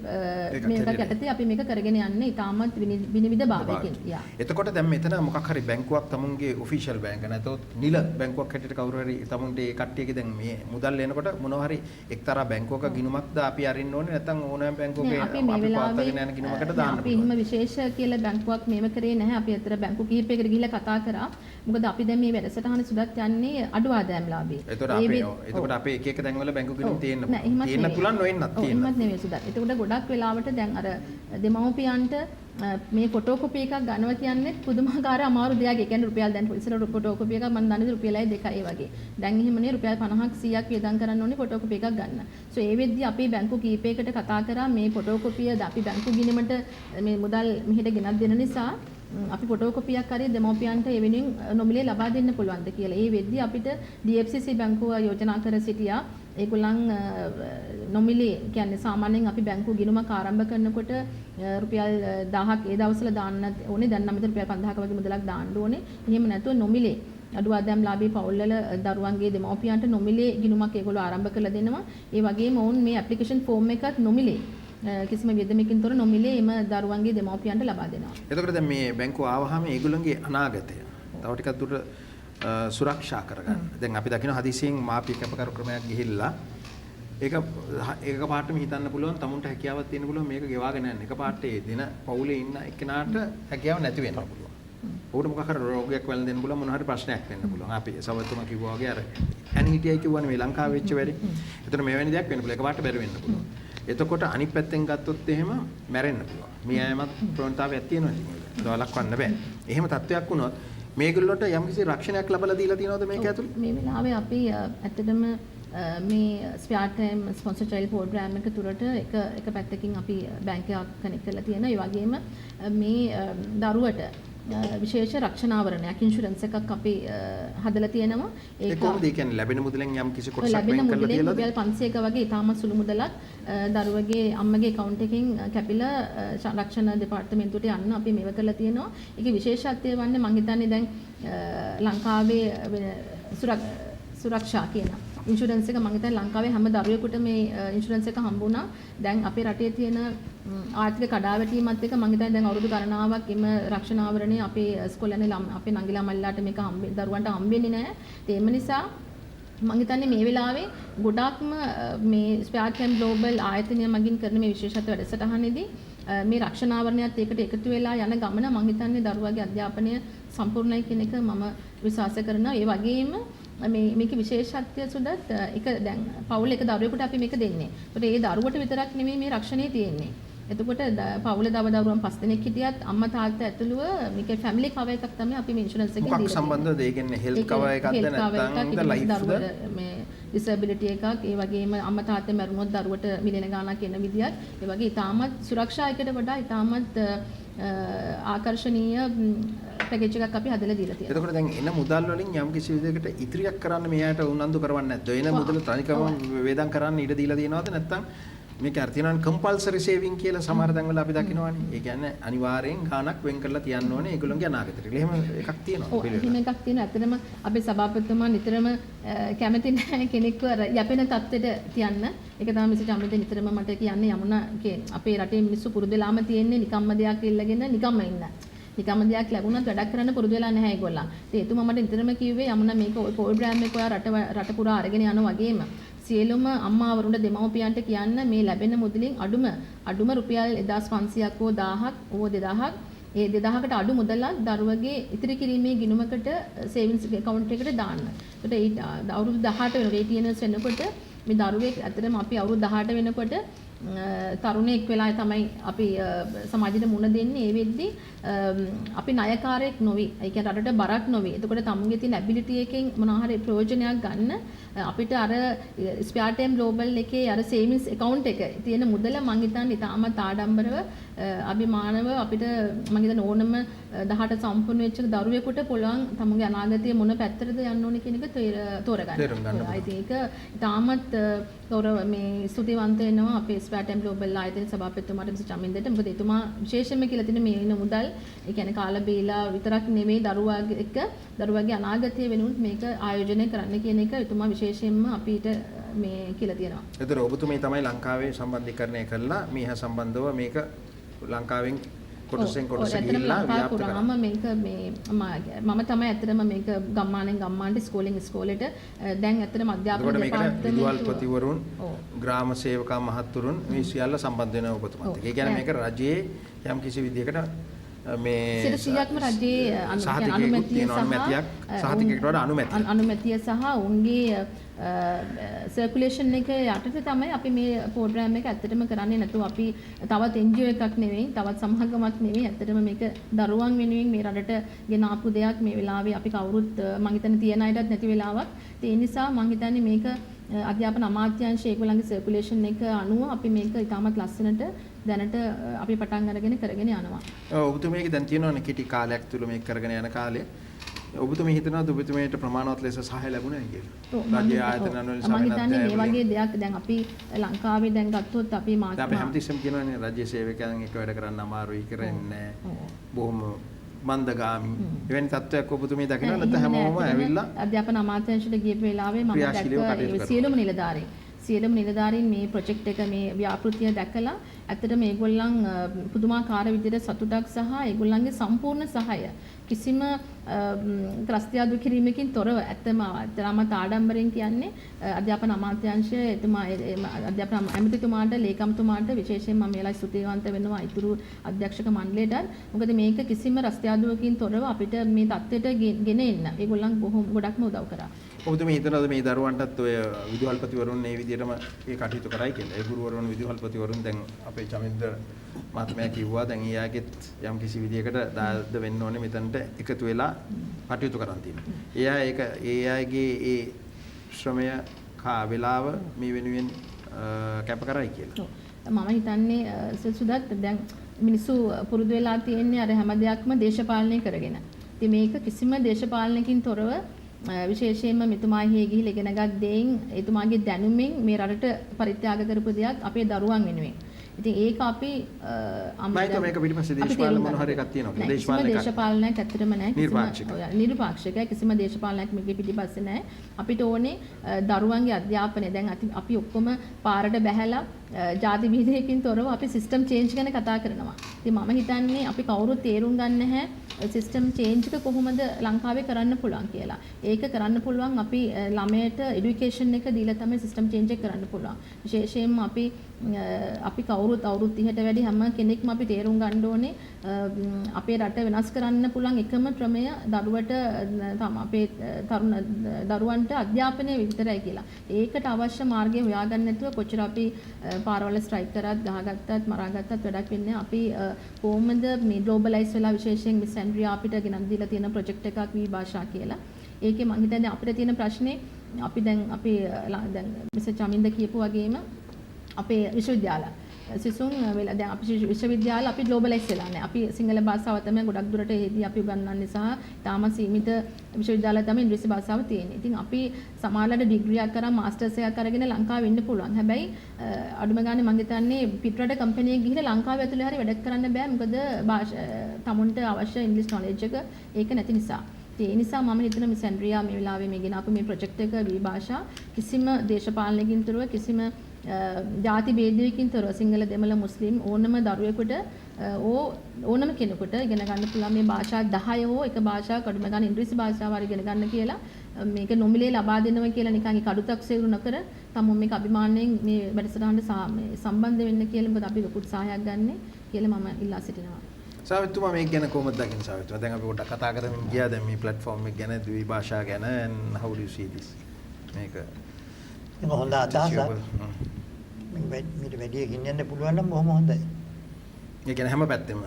මේක යටතේ අපි මේක කරගෙන යන්නේ ඉතාමත් විනිවිද භාවයකින්. එතකොට දැන් මෙතන මොකක් හරි බැංකුවක් තමුන්ගේ ඔෆිෂියල් බැංක නැතොත් නිල බැංකුවක් හැටියට කවුරු හරි තමුන්ට ඒ කට්ටියගේ දැන් මේ මුදල් එනකොට මොනවා හරි එක්තරා බැංකුවක ගිණුමක්ද අපි අරින්න ඕනේ නැත්නම් ඕනෑම බැංකුවක අපි පාත්තගෙන යන ගිණුමකට දාන්න. අපි එහෙම විශේෂ කියලා බැංකුවක් මේව කරේ නැහැ. අපි අතර බැංකු කිහිපයකට ගිහිල්ලා කතා කරා. මොකද අපි දැන් මේ වැඩසටහන සුදත් යන්නේ අඩු ආදායම්ලාභී. එතකොට අපේ එක එක තැන්වල බැංකු ගිණුම් තියෙන්න පුළුවන් නොවෙන්නත් තියෙනවා. එහෙමත් නෙවෙයි සුදත්. එතකොට ගොඩක් වෙලාවට දැන් අර දෙමව්පියන්ට මේ ෆොටෝකොපි එකක් ගන්නවා කියන්නේ පුදුමාකාර අමාරු දෙයක්. ඒ කියන්නේ රුපියල් දැන් ඉස්සර ෆොටෝකොපි එකක් මම දන්නේ රුපියලයි 2යි වගේ. දැන් එහෙමනේ රුපියල් 50ක් 100ක් වියදම් කරන්න ඕනේ ෆොටෝකොපි එකක් ගන්න. සෝ ඒ වෙද්දී අපි බැංකු කීපයකට කතා කරා මේ ෆොටෝකොපිය අපි බැංකු ගිණුමට මේ මුදල් මෙහෙට ගෙනත් දෙන නිසා අපි ෆොටෝකොපියක් හරි දෙමෝපියන්ට ඒ වෙනුවෙන් නොමිලේ ලබා දෙන්න පුළුවන්ද කියලා. ඒ වෙද්දී අපිට DFCC බැංකුව යෝජනා කර සිටියා. ඒගොල්ලන් නොමිලේ කියන්නේ සාමාන්‍යයෙන් අපි බැංකු ගිණුමක් ආරම්භ කරනකොට රුපියල් 1000ක් ඒ දවස්වල දාන්න ඕනේ. දැන් නම් මෙතන රුපියල් 5000ක වගේ මුදලක් දාන්න ඕනේ. එහෙම නැතුව නොමිලේ අඩු ආදායම්ලාභී පවුල්වල දරුවන්ගේ දෙමව්පියන්ට නොමිලේ ගිණුමක් ඒගොල්ලෝ ආරම්භ කරලා දෙනවා. ඒ වගේම ඔවුන් මේ ඇප්ලිකේෂන් ෆෝම් එකත් නොමිලේ කිසිම වියදමකින් තොර නොමිලේ එම දරුවන්ගේ දෙමව්පියන්ට ලබා දෙනවා. එතකොට දැන් මේ බැංකුව ආවහම ඒගොල්ලන්ගේ අනාගතය තව ටිකක් දුරට සුරක්ෂා කරගන්න. දැන් අපි දකින හදිසියෙන් මාපිය කැපකරු ක්‍රමයක් ගිහිල්ලා ඒක පාටම හිතන්න පුළුවන් තමුන්ට හැකියාවක් තියෙන්න පුළුවන් මේක ගෙවාගෙන යන්න. එක පාටේ දින පවුලේ ඉන්න එක්කෙනාට හැකියාව නැති වෙන්න පුළුවන්. උඩ මොකක් හරි රෝගයක් වැළඳෙන්න පුළුවන් මොන හරි ප්‍රශ්නයක් වෙන්න පුළුවන්. අපි සවතුම කිව්වා වගේ අර ඇනිහිටියයි කියවනේ මේ ලංකාවේ වෙච්ච වැඩි. එතන මෙවැනි දෙයක් වෙන්න පුළුවන්. එක පාට බැරි වෙන්න පුළුවන්. එතකොට අනිත් පැත්තෙන් ගත්තොත් එහෙම මැරෙන්න පුළුවන්. මේ අයමත් ප්‍රවණතාවයක් තියෙනවා ඉතින්. දවලක්වන්න බෑ. එහෙම තත්වයක් වුණොත් මේගොල්ලොන්ට යම්කිසි රක්ෂණයක් ලැබලා දීලා තියෙනවද මේක ඇතුළේ? මේ වෙලාවේ අපි ඇත්තටම මේ ස්පෙයාර් ටයිම් ස්පොන්සර් චයිල්ඩ් ප්‍රෝග්‍රෑම් එක තුරට එක පැත්තකින් අපි බැංකයක් කනෙක්ට් කරලා තියෙනවා. ඒ වගේම මේ දරුවට විශේෂ රක්ෂණාවරණයක් ඉන්ෂුරන්ස් එකක් අපි හදලා තියෙනවා. ඒක කොහොමද? ඒ කියන්නේ ලැබෙන මුදලෙන් යම්කිසි කොටසක් වෙන් කරලා ලැබෙන තියලාද? රුපියල් 500ක වගේ ඉතාමත් සුළු මුදලක් දරුවගේ අම්මගේ account එකෙන් කැපිලා රක්ෂණ දෙපාර්තමේන්තුවට යන්න අපි මේව කරලා තියෙනවා. ඒකේ විශේෂත්වය වන්නේ මම හිතන්නේ දැන් ලංකාවේ සුරක්ෂා කියන ඉන්ෂුරන්ස් එක මම හිතන්නේ ලංකාවේ හැම දරුවෙකුට මේ ඉන්ෂුරන්ස් එක හම්බ වුණා. දැන් අපේ රටේ තියෙන ආර්ථික කඩාවැටීමත් එක්ක මම හිතන්නේ දැන් අවුරුදු ගණනාවක් එම රක්ෂණ ආවරණේ අපේ ඉස්කෝලේ අපේ නංගිලා මල්ලාට මේක දරුවන්ට හම්බෙන්නේ නැහැ. ඒම නිසා මම හිතන්නේ මේ වෙලාවේ ගොඩාක්ම මේ ස්පෙයාර් ටයිම් ග්ලෝබල් ආයතනය මගින් කරන මේ විශේෂත්ව වැඩසටහනේදී මේ රක්ෂණ ආවරණයත් ඒකට එකතු වෙලා යන ගමන මම හිතන්නේ දරුවාගේ අධ්‍යාපනය සම්පූර්ණයි කියන එක මම විශ්වාස කරනවා. ඒ වගේම මේකේ විශේෂත්වය සුදත් එක දැන් පවුල එක දරුවෙකුට අපි මේක දෙන්නේ. ඒකට ඒ දරුවට විතරක් නෙමෙයි මේ රක්ෂණය තියෙන්නේ. එතකොට පවුලේ දරුවන් 5 දෙනෙක් හිටියත් අම්මා තාත්තා ඇතුළුව මේක ෆැමිලි කවර් එකක් තමයි අපි මේ ඉන්ෂුරන්ස් එකේ දීලා තියෙන්නේ. මොකක් සම්බන්ධද? ඒ කියන්නේ හෙල්ත් කවර් එකක්ද නැත්නම් ලයිෆ්ද? මේ ඩිසබිලිටි එකක්. ඒ වගේම අම්මා තාත්තා මැරුණොත් දරුවට මිලියන ගාණක් එන විදියක්. ඒ වගේ ඉතාමත් සුරක්ෂායකට වඩා ඉතාමත් ආකර්ශනීය පැකේජ් එකක් අපි හදලා දීලා තියෙනවා. එතකොට දැන් එන මුදල් වලින් යම් කිසි විදිහකට ඉතිරියක් කරන්න මෙයාට උනන්දු කරවන්නේ නැද්ද? එන මුදල තනිකරම වේදම් කරන්න ඉඩ දීලා තියෙනවද නැත්නම් මේක අර තියෙනවා කම්පල්සරි සේවිං කියලා සමහර තැන්වල අපි දකිනවනේ. ඒ කියන්නේ අනිවාර්යෙන් ගාණක් වෙන් කරලා තියන්න ඕනේ ඒගොල්ලන්ගේ අනාගතේට. එහෙම එකක් තියෙනවා. ඔව් එහෙම එකක් තියෙනවා. ඇත්තටම අපේ සභාපතිතුමා නිතරම කැමති නැහැ කෙනෙක්ව යැපෙන තත්ත්වෙට තියන්න. ඒක තමයි මිසෙට අමිත නිතරම මට කියන්නේ යමුනා අපේ රටේ මිනිස්සු පුරුදු වෙලාම තියෙන්නේ නිකම්ම දෙයක් ඉල්ලගෙන නිකම්ම ඉන්න. නිකම්ම දෙයක් ලැබුණත් වැඩක් කරන්න පුරුදු වෙලා නැහැ ඒගොල්ලන්. ඉතින් එතුමා මට නිතරම කිව්වේ යමුනා මේක ප්‍රෝග්‍රෑම් එක ඔයා රට පුරා අරගෙන යනවා වගේම සියලුම අම්මාවරුන්ට දෙමව්පියන්ට කියන්න මේ ලැබෙන මුදලින් අඩුම රුපියල් 1500ක් හෝ 1000ක් හෝ 2000ක් ඒ 2000කට අඩු මුදලක් දරුවගේ ඉතිරි කිරීමේ ගිණුමකට සේවිංස් account එකට දාන්න. ඒකට අවුරුදු 18 වෙනකොට TNL වෙනකොට මේ දරුවෙක් ඇත්තටම අපි අවුරුදු 18 වෙනකොට තරුණයෙක් වෙලා තමයි අපි සමාජයට මුණ දෙන්නේ. ඒ වෙද්දී අපි ණයකාරයෙක් නොවි. ඒ කියන්නේ රටට බරක් නොවි. එතකොට තමුන්ගේ තියෙන ඇබිලිටි එකෙන් මොනවා හරි ප්‍රයෝජනයක් ගන්න අපිට අර ස්පෙයාර් ටයිම් ග්ලෝබල් එකේ අර සේවිංස් account එක තියෙන මුදල මං හිතන්නේ ඉතාමත් ආඩම්බරව අභිමානව අපිට මං හිතන්නේ ඕනම 18 සම්පූර්ණ වෙච්ච දරුවෙකුට පුළුවන් තමුන්ගේ අනාගතය මොන පැත්තටද යන්න ඕනේ කියන එක තෝරගන්න. I think ඒක ඉතාමත් මේ ස්තුතිවන්ත වෙනවා අපේ ස්පෙයාර් ටයිම් ග්ලෝබල් ආයතනයේ සභාපතිතුමාට මිස් චමින්දට. මොකද එතුමා විශේෂයෙන්ම කියලා තියෙන මේ වෙන මුදල් ඒ කියන්නේ කාලා බීලා විතරක් නෙමෙයි දරුවාගේ අනාගතය වෙනුත් මේක ආයෝජනය කරන්න කියන එක එතුමා විශේෂයෙන්ම අපිට මේ කියලා තියෙනවා. ඒතර ඔබතුමී තමයි ලංකාවේ සම්බන්ධීකරණය කළා මේහ සම්බන්ධව මේක ලංකාවෙන් කොටසෙන් කොටස ගිහිල්ලා ව්‍යාප්ත කරා. මේක මම තමයි ඇත්තටම මේක ගම්මානෙන් ගම්මානට ඉස්කෝලෙන් ඉස්කෝලේට දැන් ඇත්තටම අධ්‍යාපන විදුහල්පතිවරුන් ග්‍රාම සේවක මහත්තුරුන් මේ සියල්ල සම්බන්ධ වෙනවා ඔබතුමාත්. ඒ කියන්නේ මේක රජයේ යම් කිසි විදියකට මේ 100%ක්ම රජයේ අනුමැතිය සහ උන්ගේ සර්කියුලේෂන් එක යටතේ තමයි අපි මේ ප්‍රෝග්‍රෑම් එක ඇත්තටම කරන්නේ. නැතුව අපි තවත් NGO එකක් නෙවෙයි, තවත් සමාගමක් නෙවෙයි. ඇත්තටම මේක දරුවන් වෙනුවෙන් මේ රටට ගෙන ආපු දෙයක්. මේ වෙලාවේ අපි කවුරුත් මං හිතන්නේ තියන අයටත් නැති වෙලාවක්. ඒ නිසා මං හිතන්නේ මේක අධ්‍යාපන අමාත්‍යාංශයේ ඒගොල්ලන්ගේ සර්කියුලේෂන් එක අනුව අපි මේක ඉතාමත් ලස්සනට දැනට අපි පටන් අරගෙන කරගෙන යනවා. ඔව් ඔබතුමියගේ දැන් තියෙනවනේ කිටි කාලයක් තුල මේක කරගෙන යන කාලේ. ඔබතුමිය හිතනවාද ඔබතුමියට ප්‍රමාණවත් ලෙස සහාය ලැබුණා කියලා? රාජ්‍ය ආයතන වලින් මම හිතන්නේ මේ වගේ දෙයක් දැන් අපි ලංකාවේ දැන් ගත්තොත් අපි අපි හැමතිස්සෙම කියනවානේ රාජ්‍ය සේවකයන් එක වැඩ කරන්න අමාරුයි කරන්නේ බොහොම මන්දගාමි එවැනි තත්ත්වයක් ඔබතුමිය දකිනවා නැත්නම් හැමෝම ඇවිල්ලා අධ්‍යාපන අමාත්‍යාංශයට ගියපු වෙලාවේ මම දැක්ක සියලුම නිලධාරීන් මේ ප්‍රොජෙක්ට් එක මේ ව්‍යාපෘතිය දැකලා ඇත්තටම මේගොල්ලන් පුදුමාකාර විදිහට සතුටක් සහ ඒගොල්ලන්ගේ සම්පූර්ණ සහාය කිසිම ත්‍රස්තියාදු කිරීමකින් තොරව ඇත්තම ආඩම්බරෙන් කියන්නේ අධ්‍යාපන අමාත්‍යාංශය එතුමා අධ්‍යාපන ඇමතිතුමාට ලේකම්තුමාට විශේෂයෙන් මම එලා ස්තුතිවන්ත වෙනවා ඉතුරු අධ්‍යක්ෂක මණ්ඩලයට. මොකද මේක කිසිම රස්තියාදුවකින් තොරව අපිට මේ தත්ත්වයට ගෙන එන්න ඒගොල්ලන් බොහොම ගොඩක්ම උදව් කරා. ඔබතුමිය හිතනවාද මේ දරුවන්ටත් ඔය විදුහල්පතිවරුන් මේ විදිහටම ඒ කටයුතු කරයි කියලා? ඒ ගුරුවරුන් විදුහල්පතිවරුන් දැන් අපේ චමින්ද මහත්මයා කිව්වා දැන් ඊයාගෙත් යම් කිසි විදිහකට දායද වෙන්න ඕනේ මෙතනට එකතු වෙලා කටයුතු කරන් තියෙනවා. ඒ අයගේ ඒ ශ්‍රමය කා වේලාව මේ වෙනුවෙන් කැප කරයි කියලා. මම හිතන්නේ සුදත් දැන් මිනිස්සු පුරුදු වෙලා තියෙන්නේ අර හැම දෙයක්ම දේශපාලනය කරගෙන. ඉතින් මේක කිසිම දේශපාලනකින් තොරව විශේෂයෙන්ම මෙතුමාහි ගිහිල්ලා ඉගෙනගත් දෙයින් එතුමාගේ දැනුමින් මේ රටට පරිත්‍යාග කරපු දෙයක් අපේ දරුවන් වෙනුවෙන්. ඉතින් ඒක අපි මේක පිටිපස්සේ දේශපාලන මොන හරි එකක් තියෙනවා. දේශපාලනයක් ඇත්තටම නැහැ. නිර්පාක්ෂිකයි කිසිම දේශපාලනයක් මේකේ පිටිපස්සේ නැහැ. අපිට ඕනේ දරුවන්ගේ අධ්‍යාපනය. දැන් අපි ඔක්කොම පාරට බැහැලා ජාති විහිදයකින් තොරව අපි සිස්ටම් චේන්ජ් ගැන කතා කරනවා. ඉතින් මම හිතන්නේ අපි කවුරුත් තේරුම් ගන්න නැහැ සිස්ටම් චේන්ජ් එක කොහොමද ලංකාවේ කරන්න පුළුවන් කියලා. ඒක කරන්න පුළුවන් අපි ළමයට এডুকেෂන් එක දීලා තමයි සිස්ටම් චේන්ජ් එක කරන්න පුළුවන්. විශේෂයෙන්ම අපි කවුරුත් අවුරුදු 30ට වැඩි හැම කෙනෙක්ම අපි තේරුම් ගන්න ඕනේ අපේ රට වෙනස් කරන්න පුළුවන් එකම ක්‍රමය දරුවට අපේ තරුණ දරුවන්ට අධ්‍යාපනය විතරයි කියලා. ඒකට අවශ්‍ය මාර්ගය හොයාගන්න නැතුව කොච්චර අපි පාරවල ස්ට්‍රයික් කරත් ගහගත්තත් මරාගත්තත් වැඩක් වෙන්නේ. අපි කොහොමද මේ ග්ලෝබලයිස් වෙලා විශේෂයෙන් මිස් ඇන්ඩ්‍රියා අපිට ගෙනත් දීලා තියෙන ප්‍රොජෙක්ට් එකක් වී භාෂා කියලා. ඒකේ මම හිතන්නේ අපිට තියෙන ප්‍රශ්නේ අපි දැන් මිස් චමින්ද කියපු වගේම අපේ විශ්වවිද්‍යාල සිසුන් වෙලා දැන් අපි විශ්වවිද්‍යාල අපි ග්ලෝබලයිස් වෙලා නැහැ. අපි සිංහල භාෂාව තමයි ගොඩක් දුරට එහිදී අපි උගන්වන්නේ සහ තාම සීමිත විශ්වවිද්‍යාල තමයි ඉංග්‍රීසි භාෂාව තියෙන්නේ. ඉතින් අපි සමාජලට ඩිග්‍රියක් කරා මාස්ටර්ස් එකක් අරගෙන ලංකාවේ ඉන්න පුළුවන්. හැබැයි අඩුම ගානේ මම හිතන්නේ පිටරට කම්පැනි එකක ගිහිල්ලා ලංකාවේ ඇතුලේ හරි වැඩ කරන්න බෑ. මොකද තමුන්ට අවශ්‍ය ඉංග්‍රීසි නොලෙජ් එක ඒක නැති නිසා. ඒ නිසා මම හිතන මිස් ඇන්ඩ්‍රියා මේ වෙලාවේ මේ ගෙන අපේ මේ ප්‍රොජෙක්ට් එක වී භාෂා කිසිම දේශපාලනකින් තොරව කිසිම ජාති ભેදයකින් තොරව සිංහල දෙමළ මුස්ලිම් ඕනම දරුවෙකුට ඕනම කෙනෙකුට ඉගෙන ගන්න පුළුවන් මේ භාෂා 10 හෝ එක භාෂාවක් අඩුම ගන්න ඉංග්‍රීසි භාෂාව හරි ඉගෙන ගන්න කියලා මේක නොමිලේ ලබා දෙනවා කියලා නිකන් කඩුතක් සේරු නොකර තමුන් මේක අභිමානයෙන් මේ වැඩසටහනට සම්බන්ධ වෙන්න කියලා මොකද අපි ලොකු උත්සාහයක් ගන්න කියලා මම ඉල්ලා සිටිනවා. සාවිතුමා මේක ගැන කොහොමද දකින්නේ සාවිතුමා? දැන් අපි පොඩ්ඩක් කතා කරමින් ගියා දැන් මේ platform එක ගැන ද්විභාෂා ගැන and how do you see this? මේක හොඳ අදහසක්. මේක වැඩි ගෙනියන්න පුළුවන් නම් බොහොම හොඳයි. ඒ කියන්නේ හැම පැත්තෙම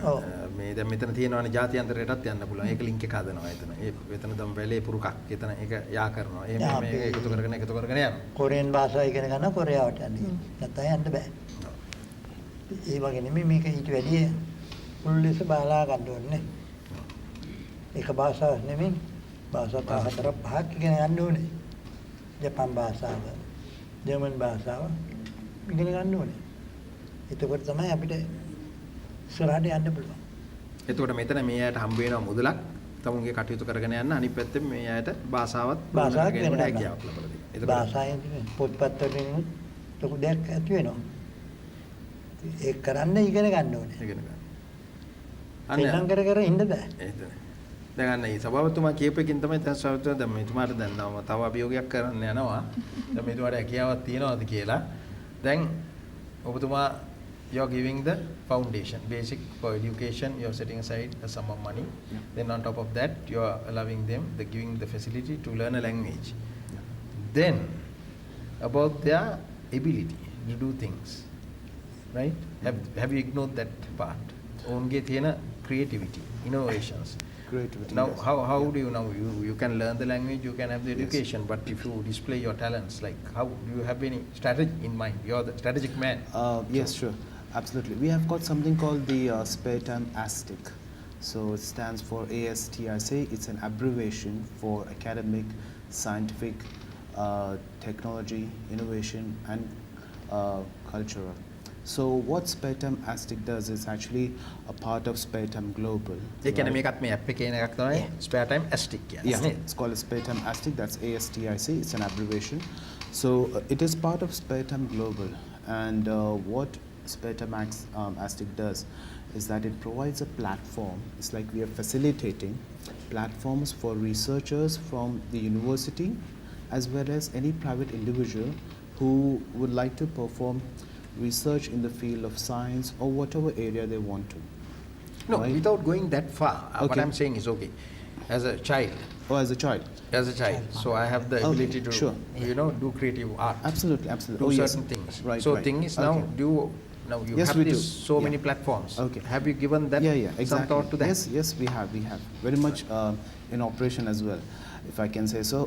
මේ දැන් මෙතන තියෙනවානේ ජාත්‍යන්තරයටත් යන්න පුළුවන්. ඒක ලින්ක් එක හදනවා එතන. එතන තමයි වැලේ පුරුකක්. එතන ඒක යා කරනවා. මේ එකතු කරගෙන යනවා. කොරියන් භාෂාව ඉගෙන ගන්න කොරියාවට යන්නේ. නැත්නම් යන්න බෑ. ඒ වගේ නෙමෙයි මේක ඊට වැඩි මුල් ලෙස බාලා ගන්න ඕනේ. එක භාෂාවක් නෙමෙයි. භාෂා 4-5ක් ඉගෙන ගන්න ඕනේ. ජපාන් භාෂාව, ජර්මන් භාෂාව ඉගෙන ගන්න ඕනේ. එතකොට තමයි අපිට ඉස්සරහට යන්න පුළුවන්. එතකොට මෙතන මේ අයට හම්බ වෙනවා මුදලක් තමුන්ගේ කටයුතු කරගෙන යන්න අනිත් පැත්තෙන් මේ අයට භාෂාවත් ගැනීමට හැකියාවක් ලබා දෙනවා. භාෂාවෙන් පොත්පත් වලින් ලොකු දෙයක් ඇති වෙනවා. ඒක කරන්න ඉගෙන ගන්න ඕනේ. ඉගෙන ගන්න. අන්න කර ඉන්න බෑ. දැන් අන්න ඒ සභාපතිතුමා කියපේකින් තමයි දැන් සභාපතිතුමා දැන් මෙතුමාට දැන් තව අභියෝගයක් කරන්න යනවා. දැන් මෙතුමාට හැකියාවක් තියනවාද කියලා. දැන් ඔබතුමා you're giving the foundation, basic for education. You're setting aside a sum of money. Then on top of that, you're allowing them, giving the facility to learn a language. Then about their ability to do things, right? Have you ignored that part? Onge thena creativity, innovations. Creativity. Now, yes. how do you now you can learn the language, you can have the Yes. education, but if you display your talents, like how do you have any strategy in mind? You're the strategic man. Yes, sure, absolutely. We have got something called the spare time ASTIC. So it stands for ASTIC. It's an abbreviation for academic, scientific, technology, innovation, and cultural. So what spare time ASTIC does is actually a part of spare time global. ඒ කියන්නේ right? මේකත් මේ app එකේ එකක් තමයි spare time astic කියන්නේ. Yeah, නේද? it's called a spare time ASTIC. That's ASTIC. It's an abbreviation. So it is part of spare time global. And what spare time ASTIC does is that it provides a platform. It's like we are facilitating platforms for researchers from the university as well as any private individual who would like to perform research in the field of science or whatever area they want to. No, Right? without going that far, what Okay. I'm saying is okay. As a child, Or as a child. so I have the Okay, ability to sure. do creative art. Absolutely, absolutely. Do Oh, yes. certain things. Right, So right. thing is now Okay. now you Yes, have we do. so Yeah. many platforms. Okay. Have you given that Yeah, exactly. some thought to that? Yes, we have very much in operation as well, if I can say so.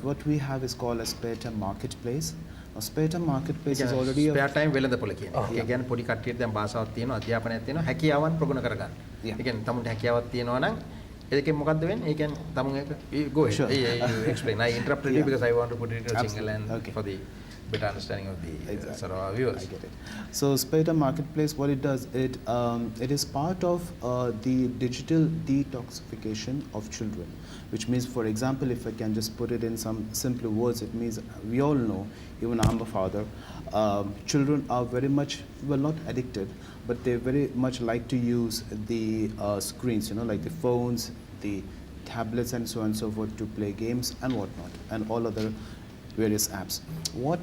What we have is called a spare time marketplace. A spare time marketplace is already spare time වෙළඳපොළ කියන එක. Oh, ඒ yeah. කියන්නේ පොඩි කට්ටියට දැන් භාෂාවක් තියෙනවා, අධ්‍යාපනයක් තියෙනවා, හැකියාවන් ප්‍රගුණ කරගන්න. Yeah. ඒ කියන්නේ තමුන්ට හැකියාවක් තියෙනවා නම් ඒකෙන් මොකද්ද වෙන්නේ? ඒ කියන්නේ තමුන් එක go ahead. Sure. You explain. I interrupted you Yeah. because I want to put it into Absolutely. Single and Okay. for the better understanding of the Exactly. sort of our viewers. I get it. So spare time marketplace, what it does, it is part of the digital detoxification of children, which means, for example, if I can just put it in some simple words, it means we all know, even I'm a father, children are very much, well, not addicted, but they very much like to use the screens, like the phones, the tablets, and so on and so forth to play games and whatnot, and all other various apps. What